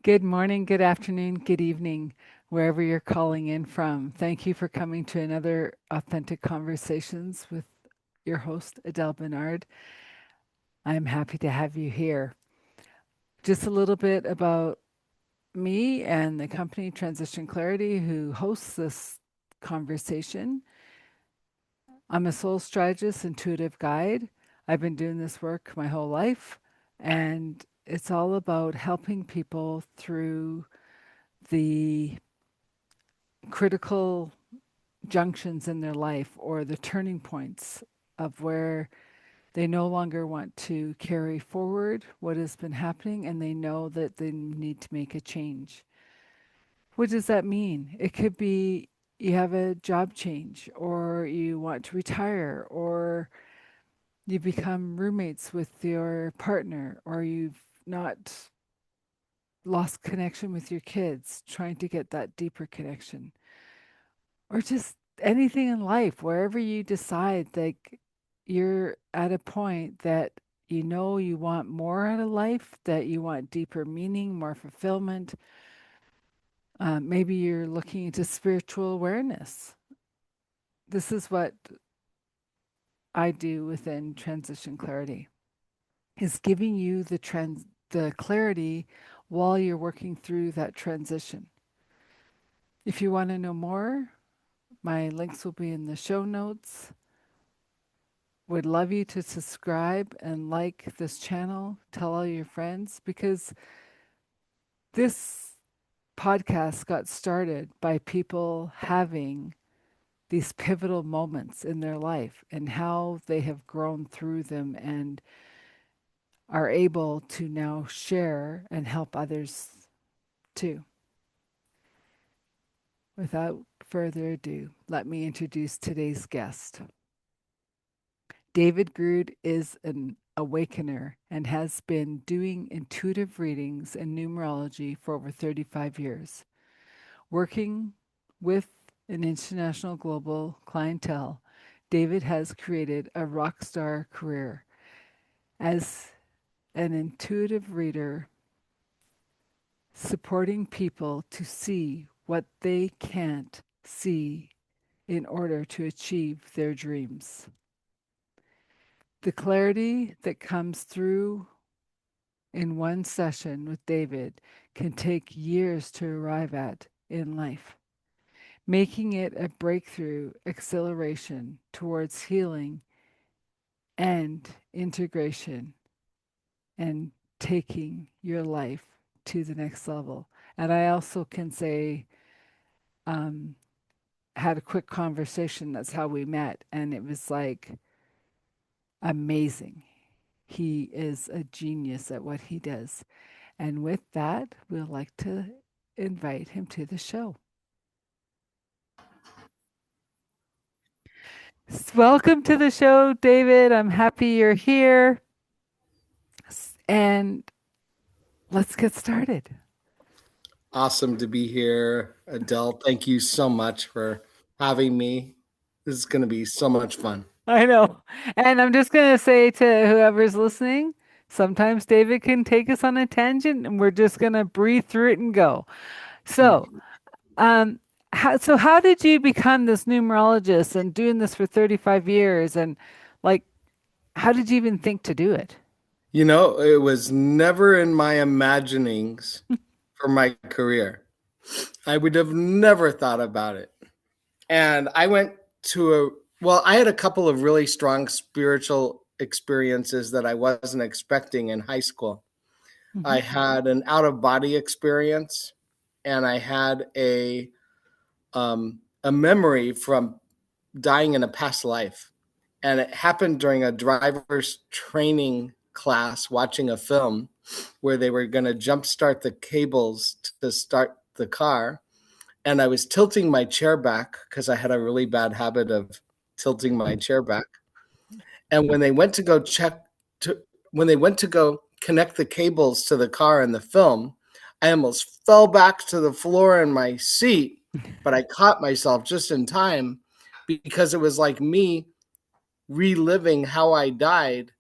Good morning, good afternoon, good evening, wherever you're calling in from. Thank you for coming to another Authentic Conversations with your host, Adele Bernard. I'm happy to have you here. Just a little bit about me and the company Transition Clarity, who hosts this conversation. I'm a soul strategist, intuitive guide. I've been doing this work my whole life, and it's all about helping people through the critical junctions in their life or the turning points of where they no longer want to carry forward what has been happening and they know that they need to make a change. What does that mean? It could be you have a job change, or you want to retire, or you become roommates with your partner, or you've not lost connection with your kids, trying to get that deeper connection, or just anything in life, wherever you decide like you're at a point that you know you want more out of life, that you want deeper meaning, more fulfillment. Maybe you're looking into spiritual awareness. This is what I do within Transition Clarity, is giving you the clarity while you're working through that transition. If you want to know more, my links will be in the show notes. Would love you to subscribe and like this channel. Tell all your friends, because this podcast got started by people having these pivotal moments in their life and how they have grown through them and are able to now share and help others too. Without further ado, let me introduce today's guest. David Groode is an awakener and has been doing intuitive readings and numerology for over 35 years. Working with an international global clientele, David has created a rock star career as an intuitive reader, supporting people to see what they can't see in order to achieve their dreams. The clarity that comes through in one session with David can take years to arrive at in life, making it a breakthrough acceleration towards healing and integration and taking your life to the next level. And I also can say, um, had a quick conversation. That's how we met. And it was like amazing. He is a genius at what he does. And with that, we'd like to invite him to the show. Welcome to the show, David. I'm happy you're here. And let's get started. Awesome to be here, Adele. Thank you so much for having me. This is going to be so much fun. I know. And I'm just going to say to whoever's listening, sometimes David can take us on a tangent and we're just going to breathe through it and go. So, um, how did you become this numerologist and doing this for 35 years? And like, how did you even think to do it? It was never in my imaginings for my career. I would have never thought about it. And I went to I had a couple of really strong spiritual experiences that I wasn't expecting in high school. Hmm. I had an out of body experience, and I had a memory from dying in a past life. And it happened during a driver's training class watching a film where they were going to jumpstart the cables to start the car. And I was tilting my chair back because I had a really bad habit of tilting my chair back. And when they went to go connect the cables to the car in the film, I almost fell back to the floor in my seat, but I caught myself just in time because it was like me reliving how I died,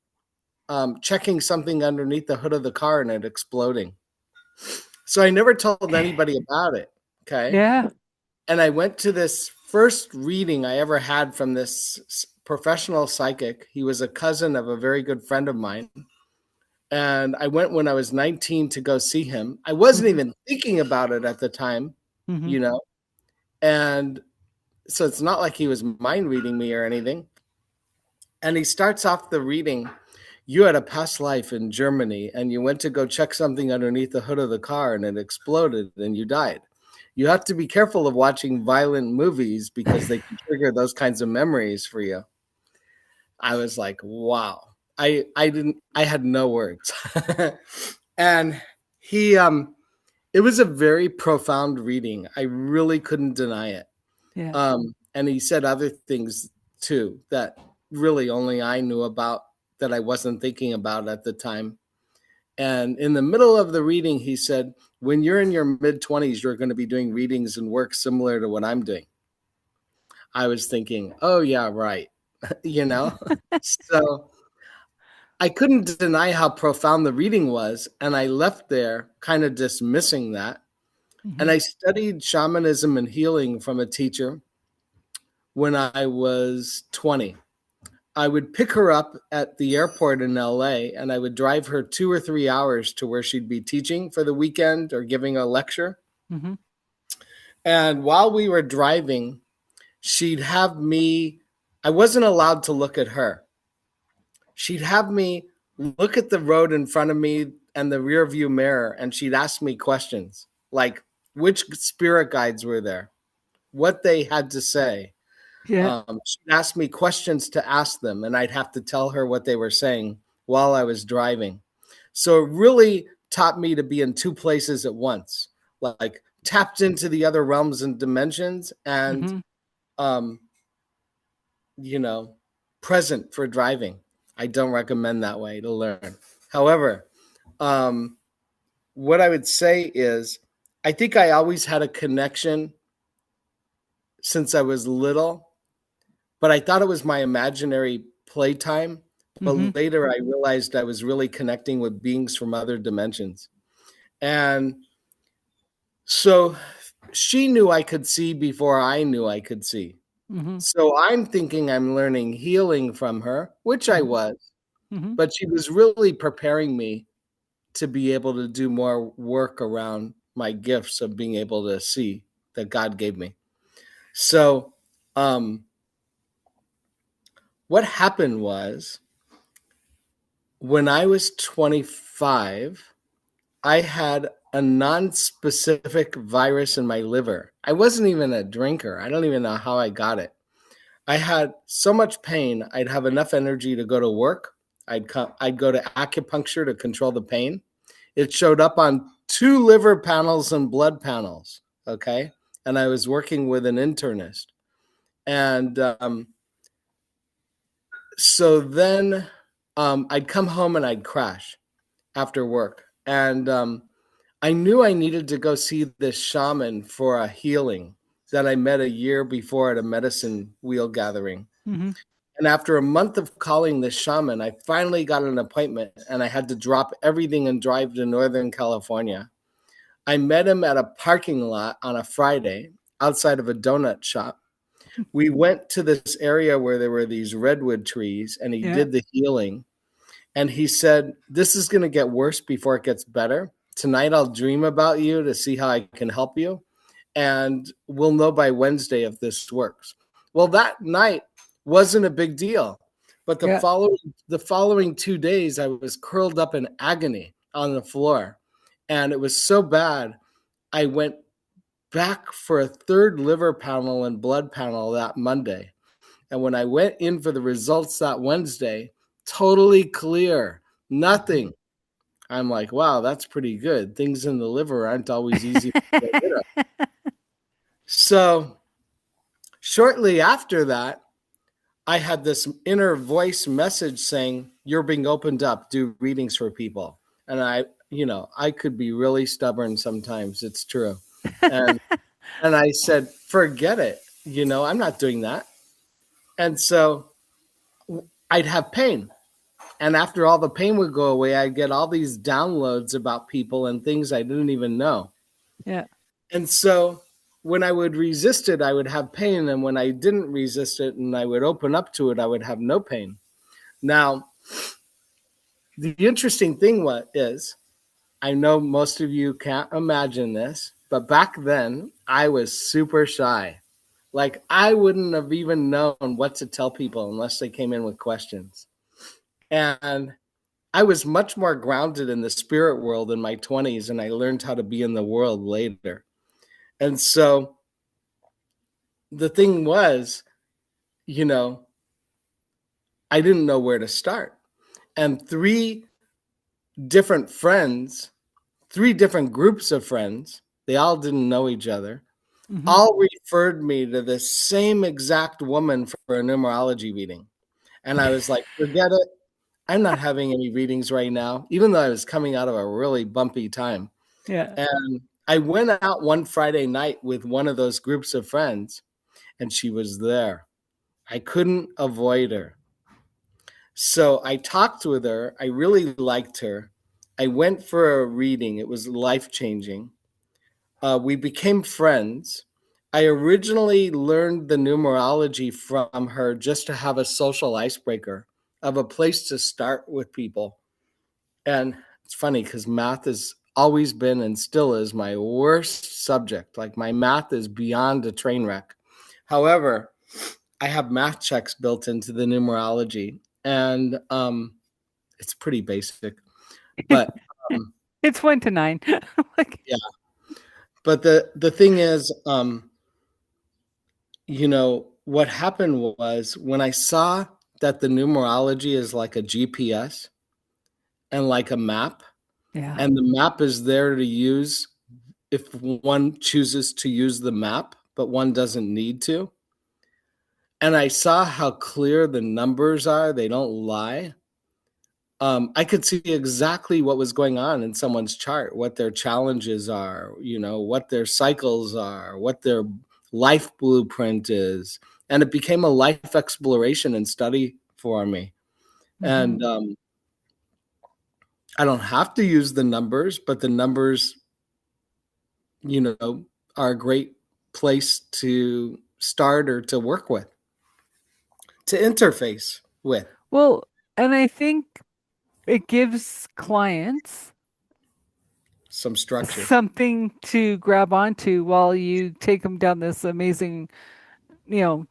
checking something underneath the hood of the car and it exploding. So I never told anybody about it. Okay. Yeah. And I went to this first reading I ever had from this professional psychic. He was a cousin of a very good friend of mine. And I went when I was 19 to go see him. I wasn't Hmm. even thinking about it at the time, Hmm. you know. And so it's not like he was mind reading me or anything. And he starts off the reading. You had a past life in Germany and you went to go check something underneath the hood of the car and it exploded and you died. You have to be careful of watching violent movies because they can trigger those kinds of memories for you. I was like, wow. I had no words. And he it was a very profound reading. I really couldn't deny it. Yeah. And he said other things too that really only I knew about that I wasn't thinking about at the time. And in the middle of the reading, he said, when you're in your mid 20s, you're going to be doing readings and work similar to what I'm doing. I was thinking, oh, yeah, right. you know? So I couldn't deny how profound the reading was. And I left there kind of dismissing that. And Hmm. I studied shamanism and healing from a teacher when I was 20. I would pick her up at the airport in LA and I would drive her 2 or 3 hours to where she'd be teaching for the weekend or giving a lecture. Hmm. And while we were driving, she'd have me, I wasn't allowed to look at her. She'd have me look at the road in front of me and the rear view mirror, and she'd ask me questions like which spirit guides were there, what they had to say. Yeah. She'd ask me questions to ask them, and I'd have to tell her what they were saying while I was driving. So it really taught me to be in two places at once, like tapped into the other realms and dimensions, and Hmm. um, you know, present for driving. I don't recommend that way to learn. However, um, what I would say is, I think I always had a connection since I was little, but I thought it was my imaginary playtime. Hmm. But later I realized I was really connecting with beings from other dimensions. And so she knew I could see before I knew I could see. Hmm. So I'm thinking I'm learning healing from her, which I Hmm. was, Hmm. but she was really preparing me to be able to do more work around my gifts of being able to see that God gave me. So, um, what happened was when I was 25, I had a non-specific virus in my liver. I wasn't even a drinker. I don't even know how I got it. I had so much pain. I'd have enough energy to go to work. I'd go to acupuncture to control the pain. It showed up on 2 liver panels and blood panels. Okay. And I was working with an internist. And so then I'd come home and I'd crash after work. And I knew I needed to go see this shaman for a healing that I met a year before at a medicine wheel gathering. Hmm. And after a month of calling this shaman, I finally got an appointment and I had to drop everything and drive to Northern California. I met him at a parking lot on a Friday outside of a donut shop. We went to this area where there were these redwood trees and he Yeah. did the healing. And he said, this is going to get worse before it gets better. Tonight I'll dream about you to see how I can help you. And we'll know by Wednesday if this works. Well, that night wasn't a big deal. But Yeah. the following 2 days, I was curled up in agony on the floor. And it was so bad, I went back for a third liver panel and blood panel that Monday. And when I went in for the results that Wednesday, totally clear, Mhm. nothing. I'm like, wow, that's pretty good. Things in the liver aren't always easy to get rid of. So shortly after that, I had this inner voice message saying, you're being opened up, do readings for people. And I could be really stubborn sometimes. It's true. And and I said, forget it. I'm not doing that. And so I'd have pain. And after all the pain would go away, I'd get all these downloads about people and things I didn't even know. Yeah. And so when I would resist it, I would have pain. And when I didn't resist it and I would open up to it, I would have no pain. Now, the interesting thing is, I know most of you can't imagine this, but back then I was super shy. Like I wouldn't have even known what to tell people unless they came in with questions. And I was much more grounded in the spirit world in my 20s, and I learned how to be in the world later. And so the thing was, you know, I didn't know where to start. And different friends, three different groups of friends, they all didn't know each other, Hmm. all referred me to the same exact woman for a numerology reading. And I was like, forget it. I'm not having any readings right now, even though I was coming out of a really bumpy time. Yeah. And I went out one Friday night with one of those groups of friends, and she was there. I couldn't avoid her. So I talked with her. I really liked her. I went for a reading. It was life changing. We became friends. I originally learned the numerology from her just to have a social icebreaker of a place to start with people. And it's funny because math has always been and still is my worst subject. Like my math is beyond a train wreck. However, I have math checks built into the numerology, and it's pretty basic. But It's 1 to 9. Like, yeah, but the thing is, what happened was when I saw that the numerology is like a GPS and like a map, yeah. and the map is there to use if one chooses to use the map, but one doesn't need to. And I saw how clear the numbers are, they don't lie. I could see exactly what was going on in someone's chart, what their challenges are, what their cycles are, what their life blueprint is. And it became a life exploration and study for me. Hmm. And I don't have to use the numbers, but the numbers, you know, are a great place to start or to work with, to interface with Well, and I think it gives clients some structure. something to grab onto while you take them down this amazing,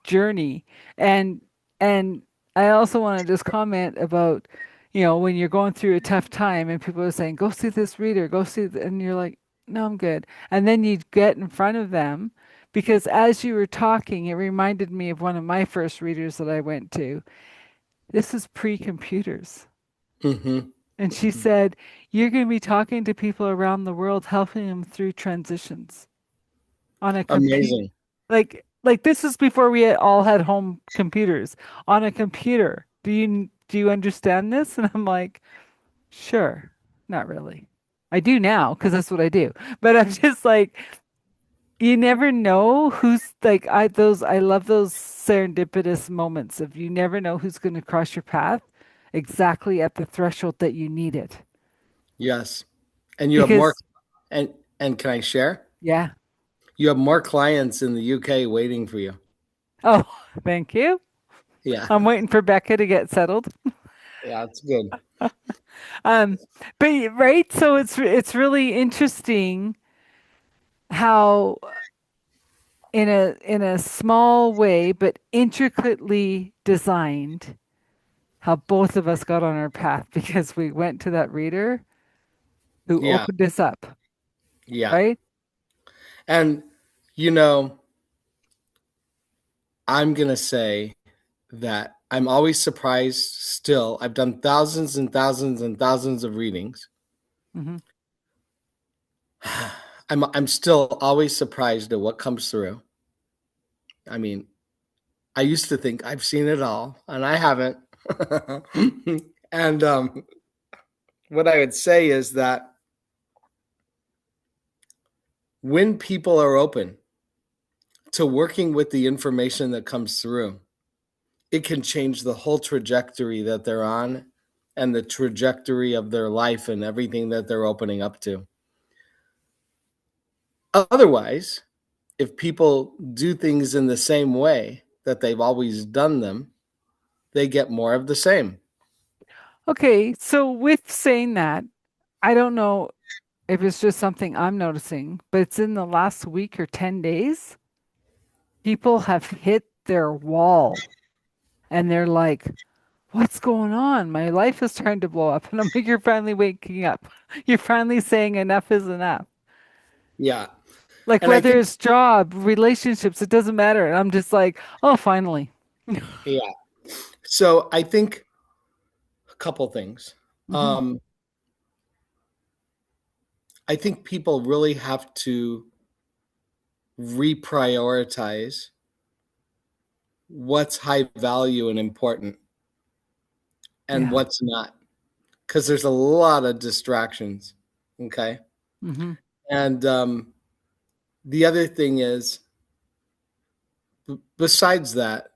journey. And and I also want to just comment about, when you're going through a tough time and people are saying, "Go see this reader, go see," and you're like, "No, I'm good." And then you get in front of them because as you were talking, it reminded me of one of my first readers that I went to. This is pre-computers. Hmm. And she said, "You're going to be talking to people around the world, helping them through transitions on a computer." Amazing. Like this is before we all had home computers. On a computer. Do you understand this? And I'm like, sure, not really. I do now because that's what I do. But I'm just like, you never know who's like I love those serendipitous moments of you never know who's going to cross your path exactly at the threshold that you need it. Yes. And you have more, Because and can I share? yeah. You have more clients in the UK waiting for you. Oh, thank you. Yeah. I'm waiting for Becca to get settled. Yeah, it's good. Um, but right, so it's really interesting how in a small way but intricately designed how both of us got on our path because we went to that reader who Yeah. opened us up, Yeah. right? And, you know, I'm going to say that I'm always surprised still. I've done thousands and thousands and thousands of readings. Hmm. I'm still always surprised at what comes through. I mean, I used to think I've seen it all, and I haven't. And what I would say is that when people are open to working with the information that comes through, it can change the whole trajectory that they're on and the trajectory of their life and everything that they're opening up to. Otherwise, if people do things in the same way that they've always done them, they get more of the same. Okay, so with saying that, I don't know if it's just something I'm noticing, but it's in the last week or 10 days, people have hit their wall and they're like, what's going on? My life is trying to blow up. And I'm like, you're finally waking up. You're finally saying enough is enough. Yeah. Like And I whether think, it's job, relationships, it doesn't matter. And I'm just like, oh, finally. yeah. So I think a couple things. Hmm. Um, I think people really have to reprioritize what's high value and important and Yeah. what's not, because there's a lot of distractions. Okay. Hmm. And the other thing is, besides that,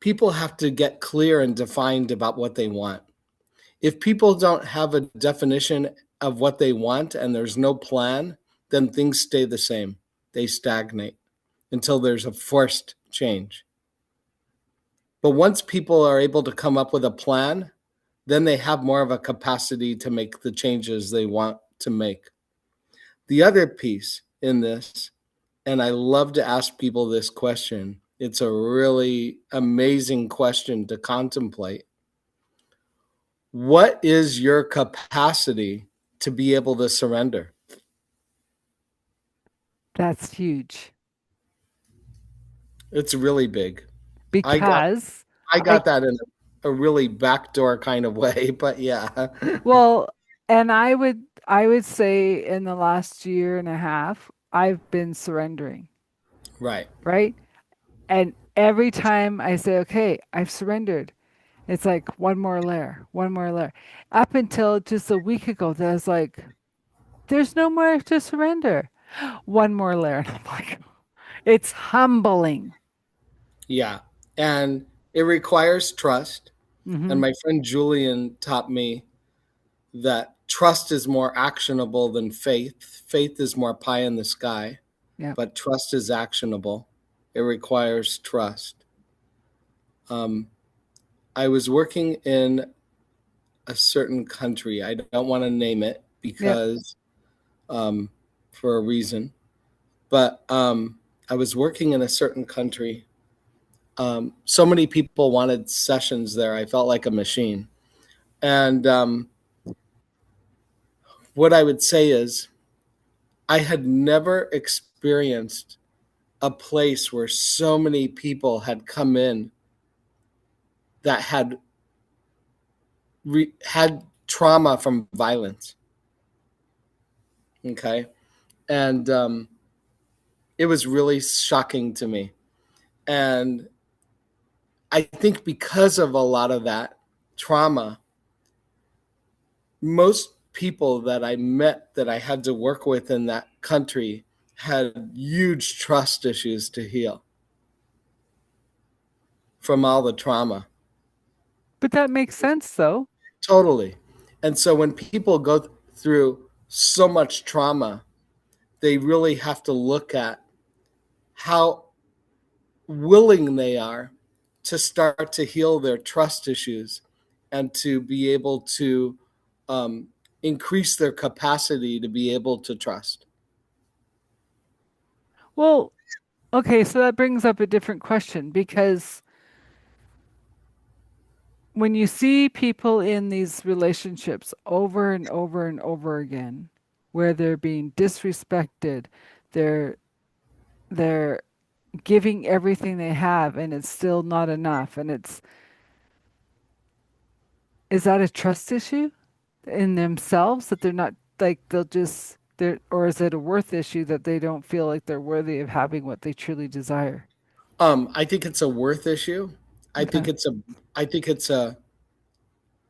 people have to get clear and defined about what they want. If people don't have a definition of what they want and there's no plan, then things stay the same. They stagnate until there's a forced change. But once people are able to come up with a plan, then they have more of a capacity to make the changes they want to make. The other piece in this, and I love to ask people this question, it's a really amazing question to contemplate. What is your capacity to be able to surrender? That's huge It's really big. I got because I I, got that in a really backdoor kind of way, but yeah. well, and I would say in the last year and a half, I've been surrendering, Right. right? And every time I say, okay, I've surrendered, it's like one more layer, one more layer. Up until just a week ago, that I was like, there's no more to surrender. One more layer. And I'm like, it's humbling. Yeah. And it requires trust. And Hmm. my friend Julian taught me that trust is more actionable than faith. Faith is more pie in the sky, Yeah. but trust is actionable. It requires trust. Um, I was working in a certain country. I don't want to name it Yep. because um, for a reason, but I was working in a certain country. So many people wanted sessions there. I felt like a machine. And what I would say is, I had never experienced a place where so many people had come in that had trauma from violence. Okay, and it was really shocking to me. And I think because of a lot of that trauma, most people that I met that I had to work with in that country had huge trust issues to heal from all the trauma. But that makes sense, though. Totally. And so when people go through so much trauma, they really have to look at how willing they are to start to heal their trust issues and to be able to um, increase their capacity to be able to trust. Well, okay, so that brings up a different question because when you see people in these relationships over and over and over again, where they're being disrespected, they're they're giving everything they have and it's still not enough, and it's is that a trust issue in themselves that they're not like they'll just they're or is it a worth issue that they don't feel like they're worthy of having what they truly desire? I think it's a worth issue. I Okay. think it's a I think it's a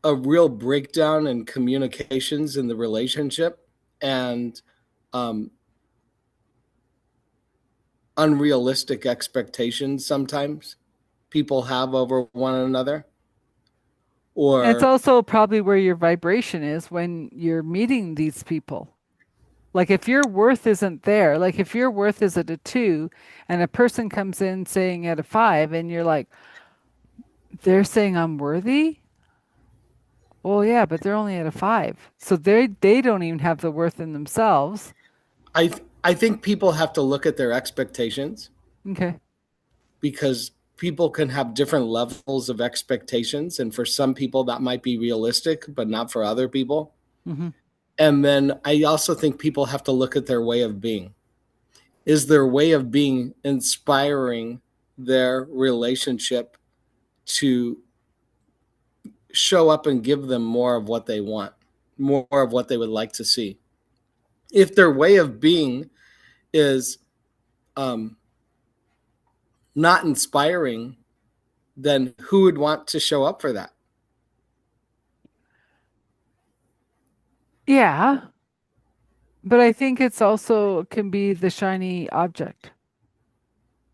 real breakdown in communications in the relationship and um, unrealistic expectations sometimes people have over one another. And it's or also probably where your vibration is when you're meeting these people. Like if your worth isn't there, like if your worth is at a two and a person comes in saying at a five and you're like, they're saying I'm worthy? Well, yeah, but they're only at a five. So they don't even have the worth in themselves. I think people have to look at their expectations, Okay. because people can have different levels of expectations, and for some people that might be realistic but not for other people. Hmm. And then I also think people have to look at their way of being. Is their way of being inspiring their relationship to show up and give them more of what they want, more of what they would like to see? If their way of being is um, not inspiring, then who would want to show up for that? Yeah, but I think it's also can be the shiny object,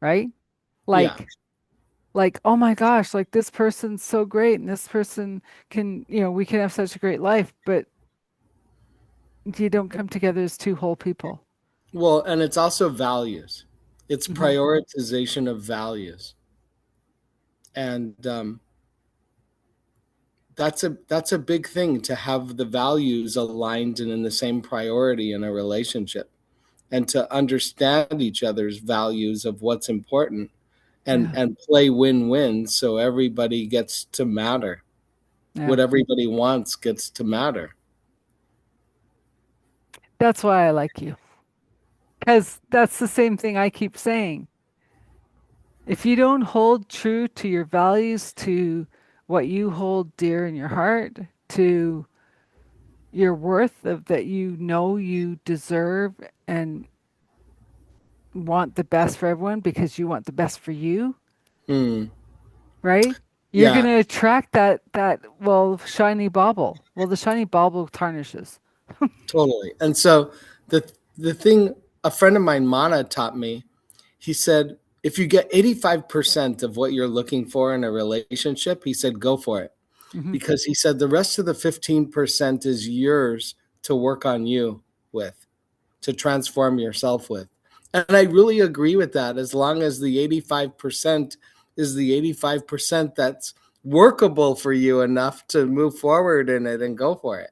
right? Yeah. Like oh my gosh, like this person's so great and this person can, we can have such a great life, but you don't come together as two whole people. Well, and it's also values. It's Hmm. prioritization of values, and that's a big thing, to have the values aligned and in the same priority in a relationship, and to understand each other's values of what's important, Yeah. and play win-win, so everybody gets to matter. Yeah. What everybody wants gets to matter. That's why I like you. Because that's the same thing I keep saying. If you don't hold true to your values, to what you hold dear in your heart, to your worth of that you know you deserve and want the best for everyone because you want the best for you, Hmm. right? You're Yeah, gonna attract that well shiny bauble. Well, the shiny bauble tarnishes. totally. And so the thing a friend of mine, Mana, taught me, he said, if you get 85% of what you're looking for in a relationship, he said, go for it. Hmm. Because he said the rest of the 15% is yours to work on you with, to transform yourself with. And I really agree with that, as long as the 85% is the 85% that's workable for you enough to move forward in it and go for it.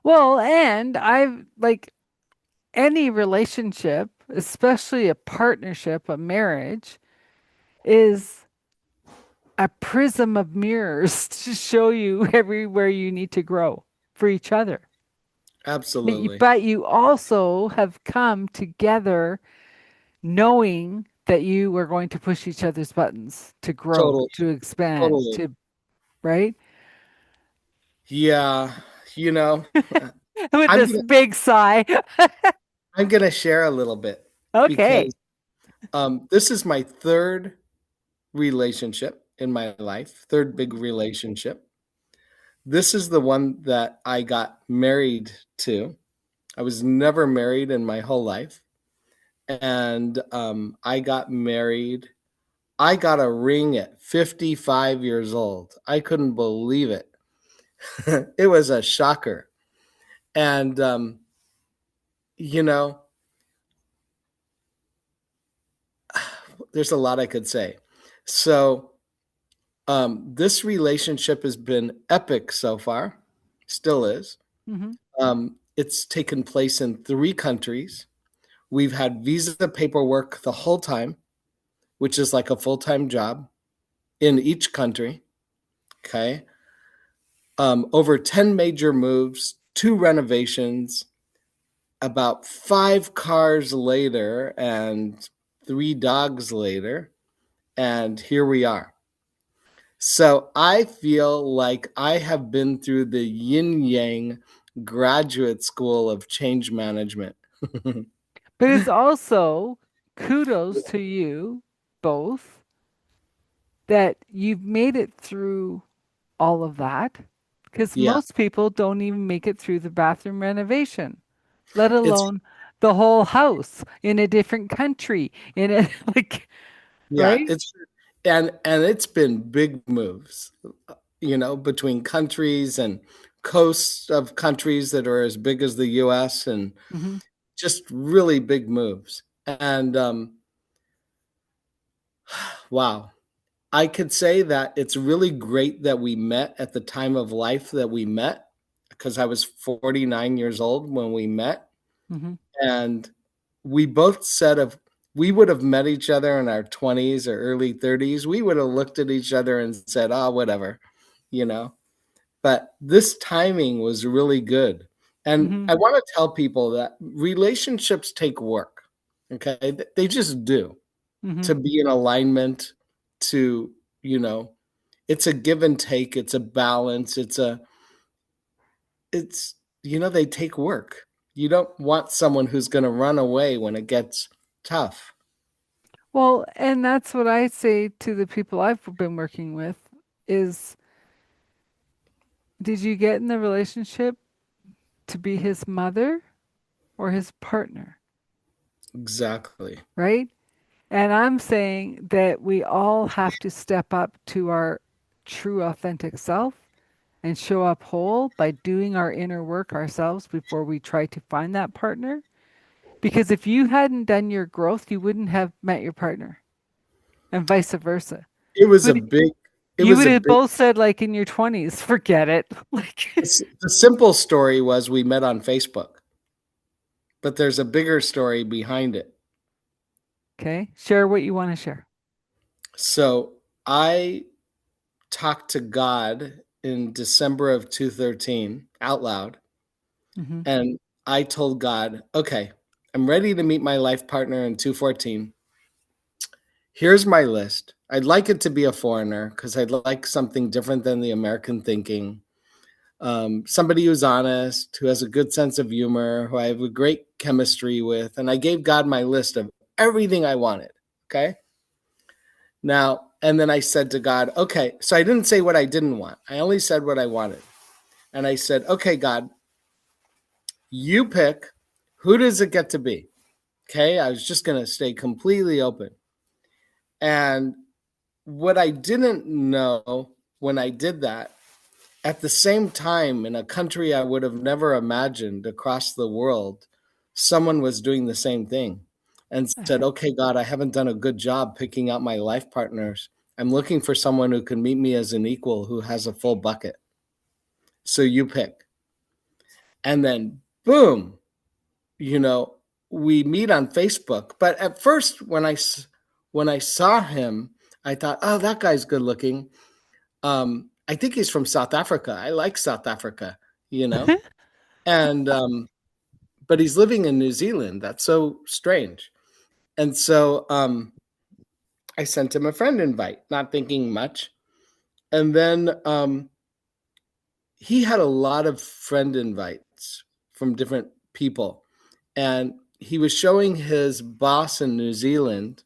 Well, and I've like any relationship, especially a partnership, a marriage, is a prism of mirrors to show you everywhere you need to grow for each other. Absolutely. But you also have come together knowing that you are going to push each other's buttons to grow, Totally. to expand, Totally. to, right? Yeah. You know, With I'm this gonna big sigh. I'm gonna share a little bit, Okay. because this is my third relationship in my life, third big relationship. This is the one that I got married to. I was never married in my whole life. And I got married. I got a ring at 55 years old. I couldn't believe it. It was a shocker. And, you know, there's a lot I could say. So, this relationship has been epic so far, still is. Hmm. It's taken place in 3 countries. We've had visa paperwork the whole time, which is like a full time job in each country. Okay. Over 10 major moves, 2 renovations, about 5 cars later, and 3 dogs later. And here we are. So I feel like I have been through the yin yang graduate school of change management. But it's also kudos to you both that you've made it through all of that because Yeah. most people don't even make it through the bathroom renovation, let It's, alone the whole house in a different country in a like, yeah, right? it's, and it's been big moves. between countries and coasts of countries that are as big as the US, and Hmm. just really big moves. And wow, I could say that it's really great that we met at the time of life that we met, because I was 49 years old when we met. Hmm. And we both said if we would have met each other in our 20s or early 30s, we would have looked at each other and said, oh, whatever, you know. But this timing was really good. And Hmm. I want to tell people that relationships take work. Okay. They just do, Hmm. to be in alignment, to, you know, it's a give and take, it's a balance, it's, they take work. You don't want someone who's going to run away when it gets tough. Well, and that's what I say to the people I've been working with is, did you get in the relationship to be his mother or his partner, Exactly. right? And I'm saying that we all have to step up to our true authentic self and show up whole by doing our inner work ourselves before we try to find that partner. Because if you hadn't done your growth, you wouldn't have met your partner, and vice versa. It was a Would big, it you was would a have big, both said like in your 20s, forget it. Like, the simple story was we met on Facebook, but there's a bigger story behind it. okay, share what you want to share. So I talked to God in December of 2013 out loud. Hmm. And I told God, okay, I'm ready to meet my life partner in 2014. Here's my list. I'd like it to be a foreigner because I'd like something different than the American thinking. Somebody who's honest, who has a good sense of humor, who I have a great chemistry with. And I gave God my list of everything I wanted. Okay. Now, and then I said to God, okay, so I didn't say what I didn't want. I only said what I wanted. And I said, okay, God, you pick, who does it get to be? Okay. I was just going to stay completely open. And what I didn't know when I did that, at the same time, in a country I would have never imagined across the world, someone was doing the same thing and said, okay, God, I haven't done a good job picking out my life partners. I'm looking for someone who can meet me as an equal who has a full bucket. So you pick. And then, boom, you know, we meet on Facebook. But at first, when I saw him, I thought, oh, that guy's good looking. I think he's from South Africa. I like South Africa, you know, and but he's living in New Zealand. That's so strange. And so I sent him a friend invite, not thinking much. And then he had a lot of friend invites from different people, and he was showing his boss in New Zealand.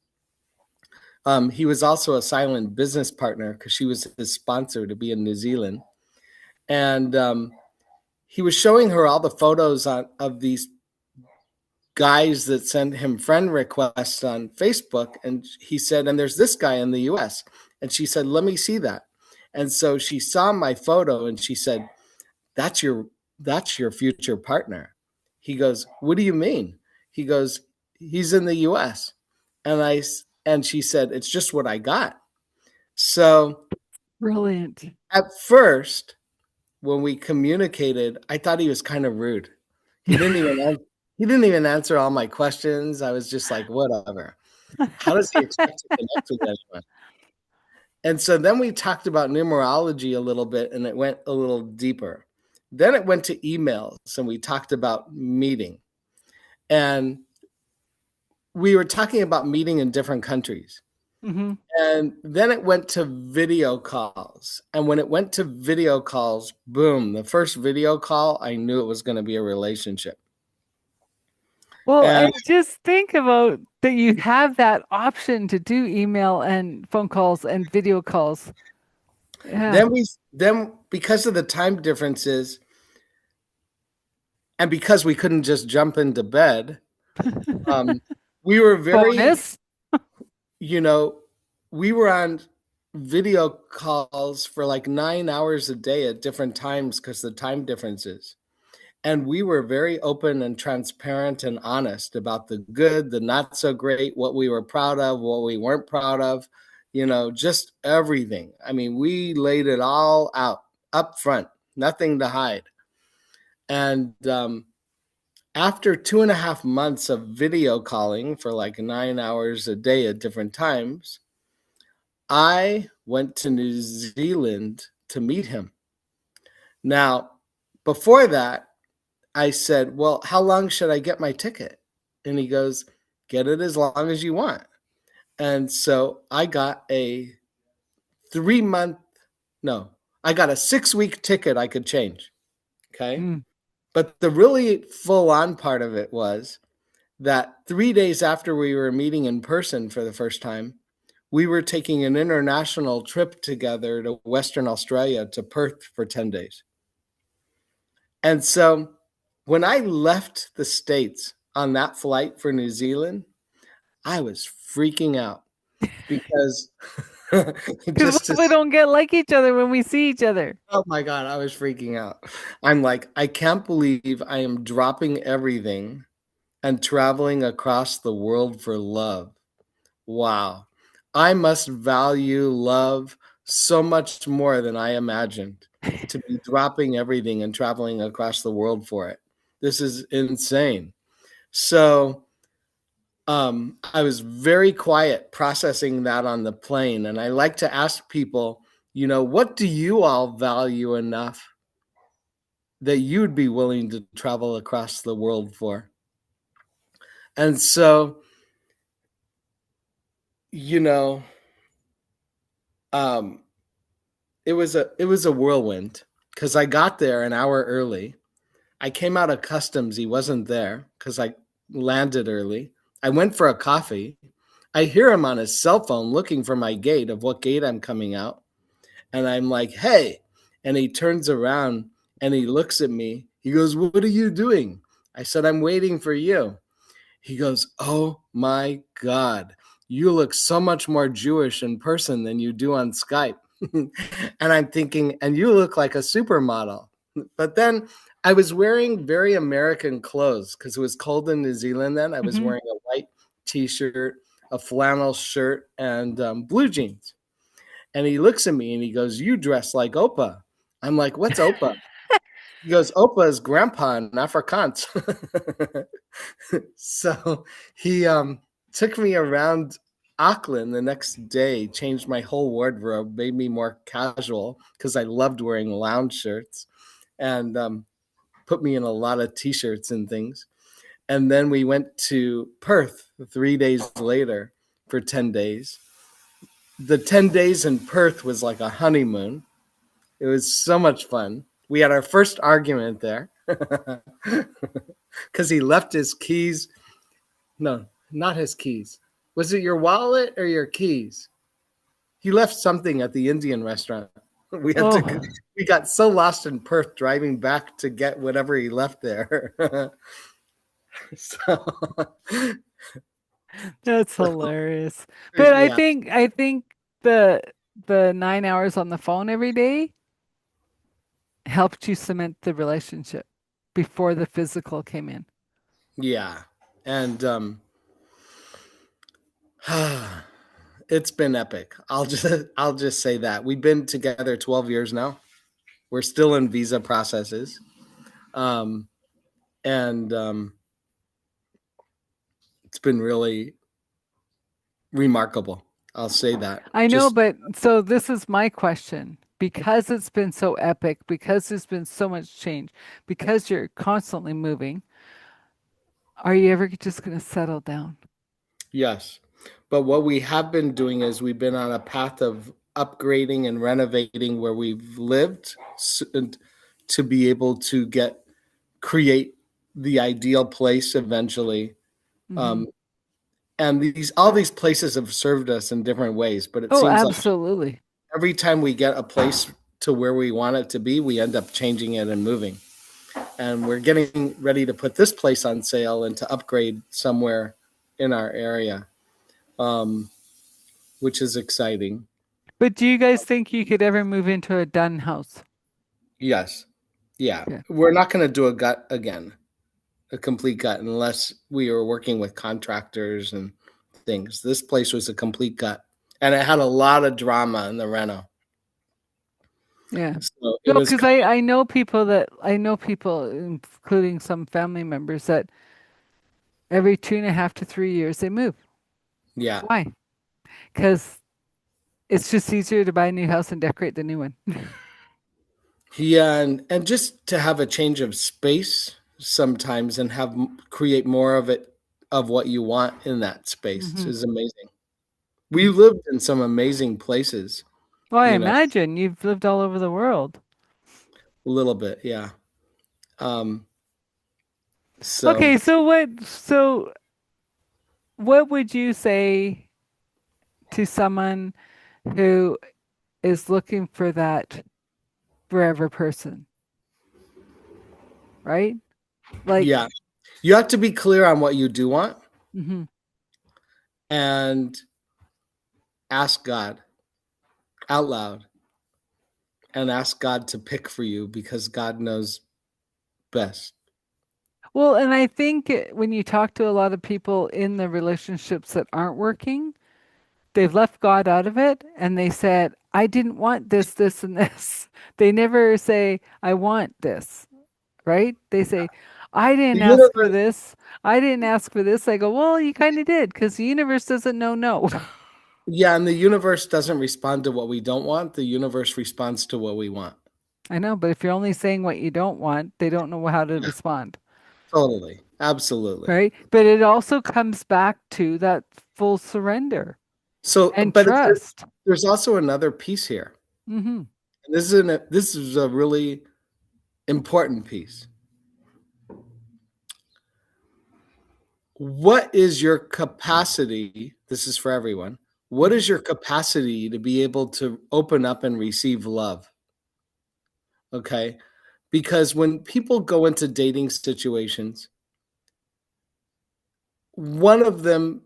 He was also a silent business partner because she was his sponsor to be in New Zealand, and he was showing her all the photos of these guys that sent him friend requests on Facebook. And he said, and there's this guy in the US. And she said, let me see that. And so she saw my photo and she said, that's your that's your future partner. He goes, what do you mean? He goes, he's in the US. And she said, it's just what I got. So Brilliant. at first, when we communicated, I thought he was kind of rude. He didn't even he didn't even answer all my questions. I was just like, whatever. How does he expect to connect with anyone? And so then we talked about numerology a little bit and it went a little deeper. Then it went to emails and we talked about meeting. And we were talking about meeting in different countries. Hmm. And then it went to video calls. And when it went to video calls, boom, the first video call, I knew it was going to be a relationship. Well, and And just think about that you have that option to do email and phone calls and video calls. Yeah. then because of the time differences and because we couldn't just jump into bed, um, we were very, Bonus. you know, we were on video calls for like 9 hours a day at different times because the time differences. And we were very open and transparent and honest about the good, the not so great, what we were proud of, what we weren't proud of, just everything. I mean, we laid it all out up front, nothing to hide. And after 2.5 months of video calling for like 9 hours a day at different times, I went to New Zealand to meet him. Now, before that, I said, well, how long should I get my ticket? And he goes, get it as long as you want. And so I got a 3 month, no, I got a 6 week ticket I could change. Okay. Mm. But the really full on part of it was that 3 days after we were meeting in person for the first time, we were taking an international trip together to Western Australia, to Perth, for 10 days. And so when I left the States on that flight for New Zealand, I was freaking out because Because just to, we don't get like each other when we see each other. oh my God, I was freaking out. I'm like, I can't believe I am dropping everything and traveling across the world for love. Wow. I must value love so much more than I imagined, to be dropping everything and traveling across the world for it. This is insane. So I was very quiet processing that on the plane. And I like to ask people, what do you all value enough that you'd be willing to travel across the world for? And so, you know, um, it was a whirlwind because I got there an hour early. I came out of customs. He wasn't there because I landed early. I went for a coffee. I hear him on his cell phone looking for my gate, of what gate I'm coming out. And I'm like, hey. And he turns around and he looks at me. He goes, what are you doing? I said, I'm waiting for you. He goes, oh my God, you look so much more Jewish in person than you do on Skype. And I'm thinking, and you look like a supermodel. But then I was wearing very American clothes because it was cold in New Zealand then. I was Mm-hmm. wearing a white t-shirt, a flannel shirt, and blue jeans. And he looks at me and he goes, you dress like Opa. I'm like, what's Opa? He goes, Opa is grandpa in Afrikaans. So he took me around Auckland the next day, changed my whole wardrobe, made me more casual because I loved wearing lounge shirts, and put me in a lot of t-shirts and things. And then we went to Perth 3 days later for 10 days. The 10 days in Perth was like a honeymoon. It was so much fun. We had our first argument there because he left his keys. No, not his keys. Was it your wallet or your keys? He left something at the Indian restaurant. We had to. Oh, We got so lost in Perth driving back to get whatever he left there. So, that's hilarious. But I yeah, think I think the the 9 hours on the phone every day helped you cement the relationship before the physical came in. yeah, and it's been epic. I'll just say that we've been together 12 years now. We're still in visa processes, um, and it's been really remarkable. I'll say that. I know, Just but so this is my question. Because it's been so epic, because there's been so much change, because you're constantly moving, are you ever just going to settle down? yes. But what we have been doing is we've been on a path of upgrading and renovating where we've lived, and to be able to create the ideal place eventually. Hmm. Um, and all these places have served us in different ways, but it Oh, seems like absolutely. every time we get a place to where we want it to be, we end up changing it and moving. And we're getting ready to put this place on sale and to upgrade somewhere in our area, um, which is exciting. But do you guys think you could ever move into a done house? Yes. Yeah. Okay. We're not going to do a gut again, a complete gut, unless we were working with contractors and things. This place was a complete gut, and it had a lot of drama in the reno. Yeah. So it No, was, because I know people, including some family members, that every 2.5 to 3 years they move. yeah. Why? Because it's just easier to buy a new house and decorate the new one. Yeah, and just to have a change of space sometimes and have create more of it of what you want in that space Hmm. is amazing. We lived in some amazing places, Well, I you know, imagine you've lived all over the world. a little bit, yeah. Um, so Okay, so what would you say to someone who is looking for that forever person, right? Like, yeah, you have to be clear on what you do want hmm and ask God out loud and ask God to pick for you because God knows best. well, and I think when you talk to a lot of people in the relationships that aren't working, they've left God out of it and they said, I didn't want this, this, and this. They never say, I want this, right? They say, I The didn't ask for universe, this. I didn't ask for this. I go, well, you kind of did because the universe doesn't know no. yeah, and the universe doesn't respond to what we don't want. The universe responds to what we want. I know, but if you're only saying what you don't want, they don't know how to Yeah, respond, totally. Absolutely. right? But it also comes back to that full surrender So, and but trust. there's also another piece here. Hmm. And this is a really important piece. What is your capacity? This is for everyone. What Hmm. is your capacity to be able to open up and receive love? Okay. Because when people go into dating situations, one of them,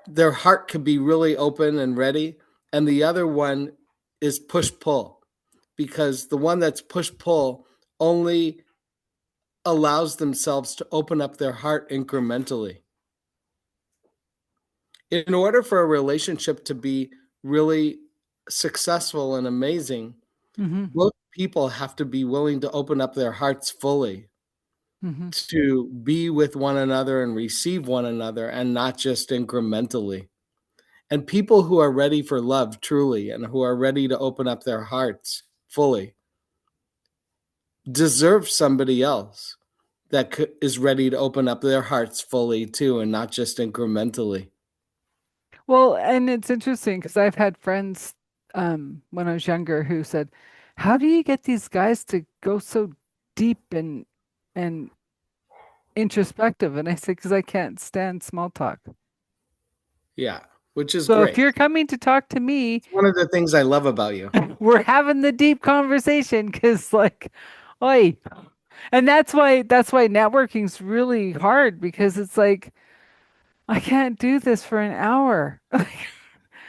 their heart could be really open and ready, and the other one is push pull because the one that's push pull only allows themselves to open up their heart incrementally. In order for a relationship to be really successful and amazing, Hmm. both people have to be willing to open up their hearts fully Hmm. to be with one another and receive one another and not just incrementally. And people who are ready for love truly and who are ready to open up their hearts fully deserve somebody else that is ready to open up their hearts fully too and not just incrementally. Well, and it's interesting because I've had friends when I was younger who said, "How do you get these guys to go so deep and introspective?" And I said, "Because I can't stand small talk. Yeah, which is So if great. you're coming to talk to me, It's one of the things I love about you. we're having the deep conversation because like, oi." And that's why networking's really hard because it's like I can't do this for an hour.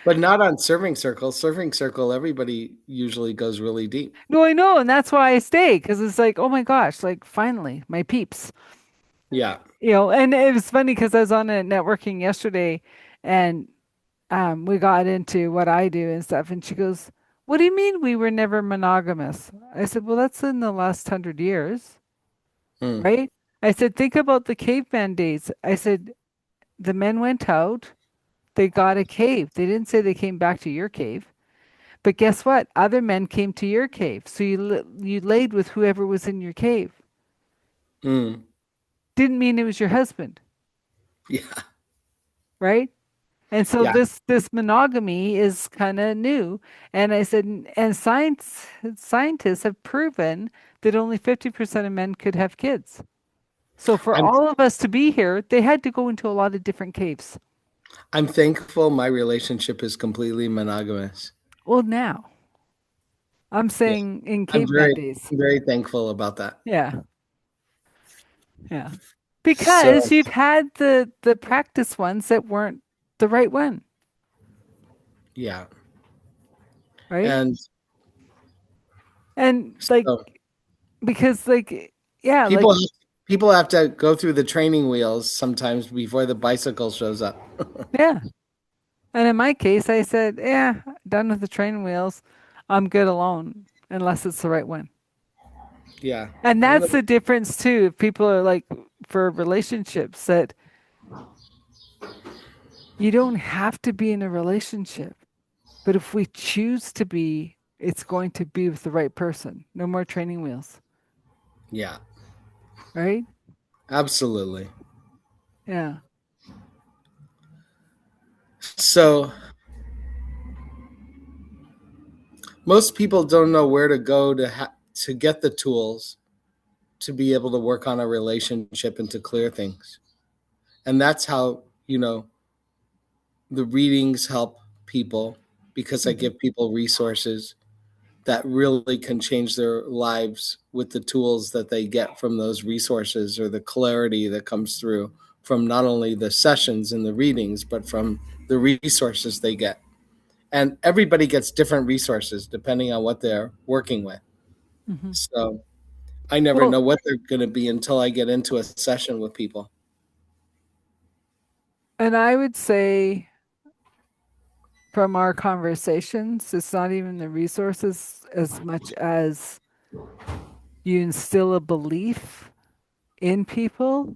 But not on Serving Circle. Serving Circle, everybody usually goes really deep. No, I know, and that's why I stay because it's like, oh my gosh, like finally, my peeps. Yeah. And it was funny because I was on a networking yesterday and we got into what I do and stuff, and she goes, "What do you mean we were never monogamous?" I said, "Well, that's in the last 100 years, Mm, right?" I said, "Think about the caveman days." I said, "The men went out, they got a cave. They didn't say they came back to your cave." But guess what? Other men came to your cave. So you laid with whoever was in your cave. mm, Didn't mean it was your husband, yeah. right? And so Yeah. this monogamy is kind of new. And I said, and scientists have proven that only 50% of men could have kids. So for I'm all of us to be here, they had to go into a lot of different caves. I'm thankful my relationship is completely monogamous. Well, now I'm Yeah. saying in I'm caveman days. very thankful about that. Yeah, yeah. So Because you've had the practice ones that weren't the right one. yeah. right? And And like, so because like, yeah, like, people people have to go through the training wheels sometimes before the bicycle shows up. yeah. And in my case, I said, yeah, done with the training wheels. I'm good alone, unless it's the right one. Yeah. And that's the difference too. If people are like, for relationships, that you don't have to be in a relationship. But if we choose to be, it's going to be with the right person. No more training wheels, Yeah. right? Absolutely. Yeah. So most people don't know where to go to get the tools to be able to work on a relationship and to clear things. And that's how, the readings help people, because I Hmm. give people resources that really can change their lives with the tools that they get from those resources, or the clarity that comes through from not only the sessions and the readings, but from the resources they get. And everybody gets different resources depending on what they're working with. Hmm. So I never Well, know what they're going to be until I get into a session with people. and I would say from our conversations, it's not even the resources as much as you instill a belief in people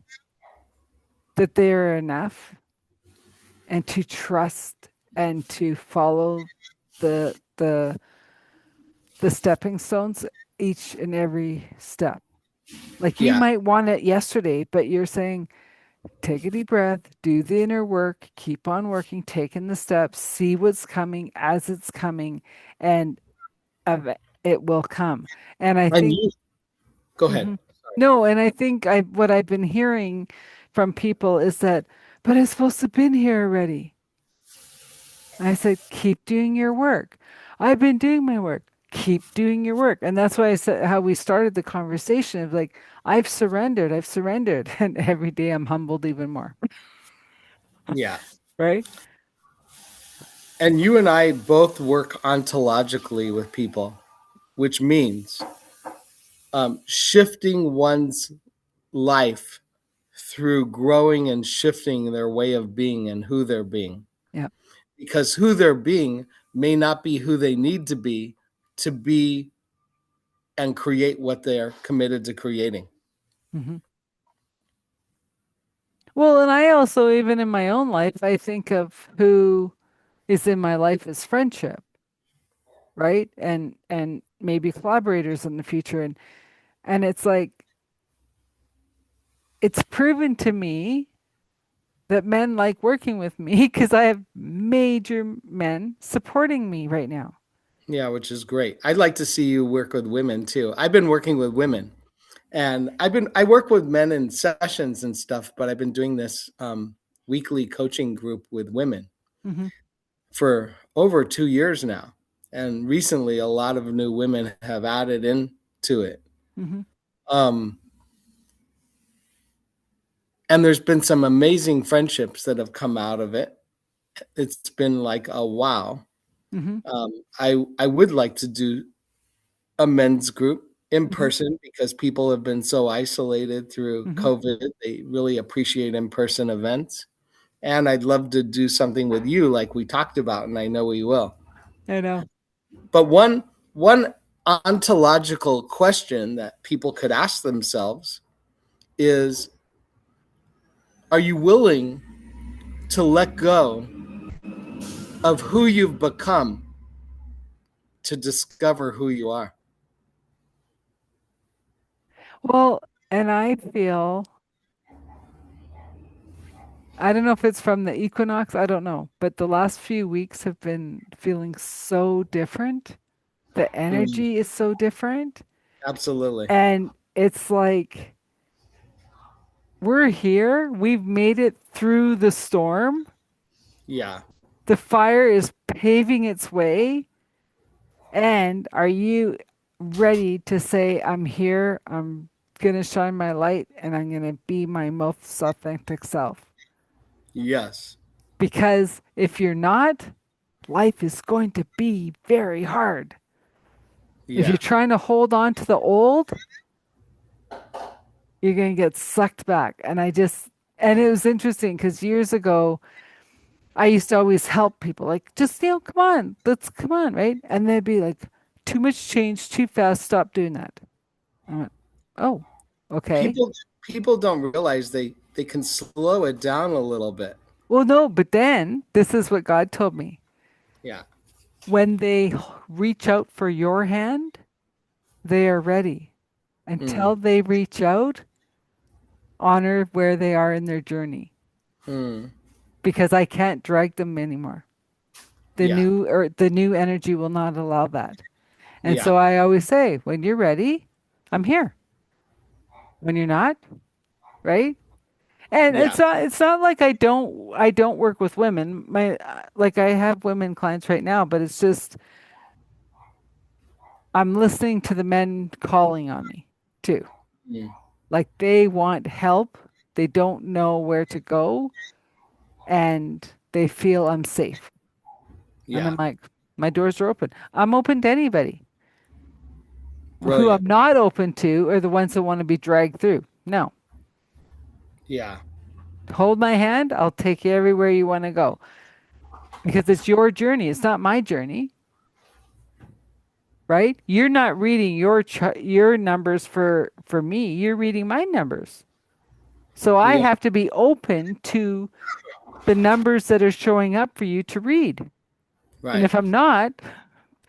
that they are enough and to trust and to follow the the stepping stones each and every step. Like you Yeah. might want it yesterday, but you're saying, take a deep breath, do the inner work, keep on working, taking the steps, see what's coming as it's coming, and it will come. And I And think, you, go ahead. mhm. No, and I think what I've been hearing from people is that, but it's supposed to have been here already. And I said, keep doing your work. I've been doing my work. Keep doing your work. And that's why I said how we started the conversation of like, I've surrendered, I've surrendered. And every day I'm humbled even more. Yeah. Right? And you and I both work ontologically with people, which means shifting one's life through growing and shifting their way of being and who they're being. Yeah. Because who they're being may not be who they need to be and create what they're committed to creating. Hmm. Well, and I also, even in my own life, I think of who is in my life as friendship, right? And maybe collaborators in the future. And it's like, it's proven to me that men like working with me because I have major men supporting me right now. Yeah, which is great. I'd like to see you work with women too. I've been working with women, and I work with men in sessions and stuff, but I've been doing this weekly coaching group with women Hmm. for over 2 years now. And recently, a lot of new women have added into it. Hmm. Um, and there's been some amazing friendships that have come out of it. It's been like a wow. Hmm. I would like to do a men's group in Hmm. person, because people have been so isolated through Hmm. COVID. They really appreciate in person events. And I'd love to do something with you, like we talked about, and I know we will. I know. But one ontological question that people could ask themselves is, are you willing to let go of who you've become to discover who you are? Well, and I feel, I don't know if it's from the equinox, I don't know, but the last few weeks have been feeling so different. The Mm, energy is so different. absolutely. And it's like, we're here. We've made it through the storm. Yeah. The fire is paving its way. And are you ready to say, I'm here, I'm going to shine my light, and I'm going to be my most authentic self? Yes. Because if you're not, life is going to be very hard. If you're Yeah. trying to hold on to the old, you're going to get sucked back. And it was interesting because years ago, I used to always help people, like, just, come on, come on, right? And they'd be like, too much change, too fast, stop doing that. I went, oh, okay. People don't realize they can slow it down a little bit. Well, no, but then this is what God told me. Yeah. When they reach out for your hand, they are ready. Mm, Until they reach out, honor where they are in their journey mm, because I can't drag them anymore. yeah. The new energy will not allow that. And Yeah. so I always say, when you're ready, I'm here. When you're not, right? And Yeah. it's not like I don't work with women. My like I have women clients right now, but it's just I'm listening to the men calling on me too. Mm, Like they want help, they don't know where to go, and they feel unsafe. And yeah. I'm like, my doors are open. I'm open to anybody. Who I'm Brilliant. not open to are the ones that want to be dragged through. No, Yeah. hold my hand. I'll take you everywhere you want to go because it's your journey. It's not my journey, right? You're not reading your numbers for me. You're reading my numbers. So I Yeah. have to be open to the numbers that are showing up for you to read. And Right. if I'm not,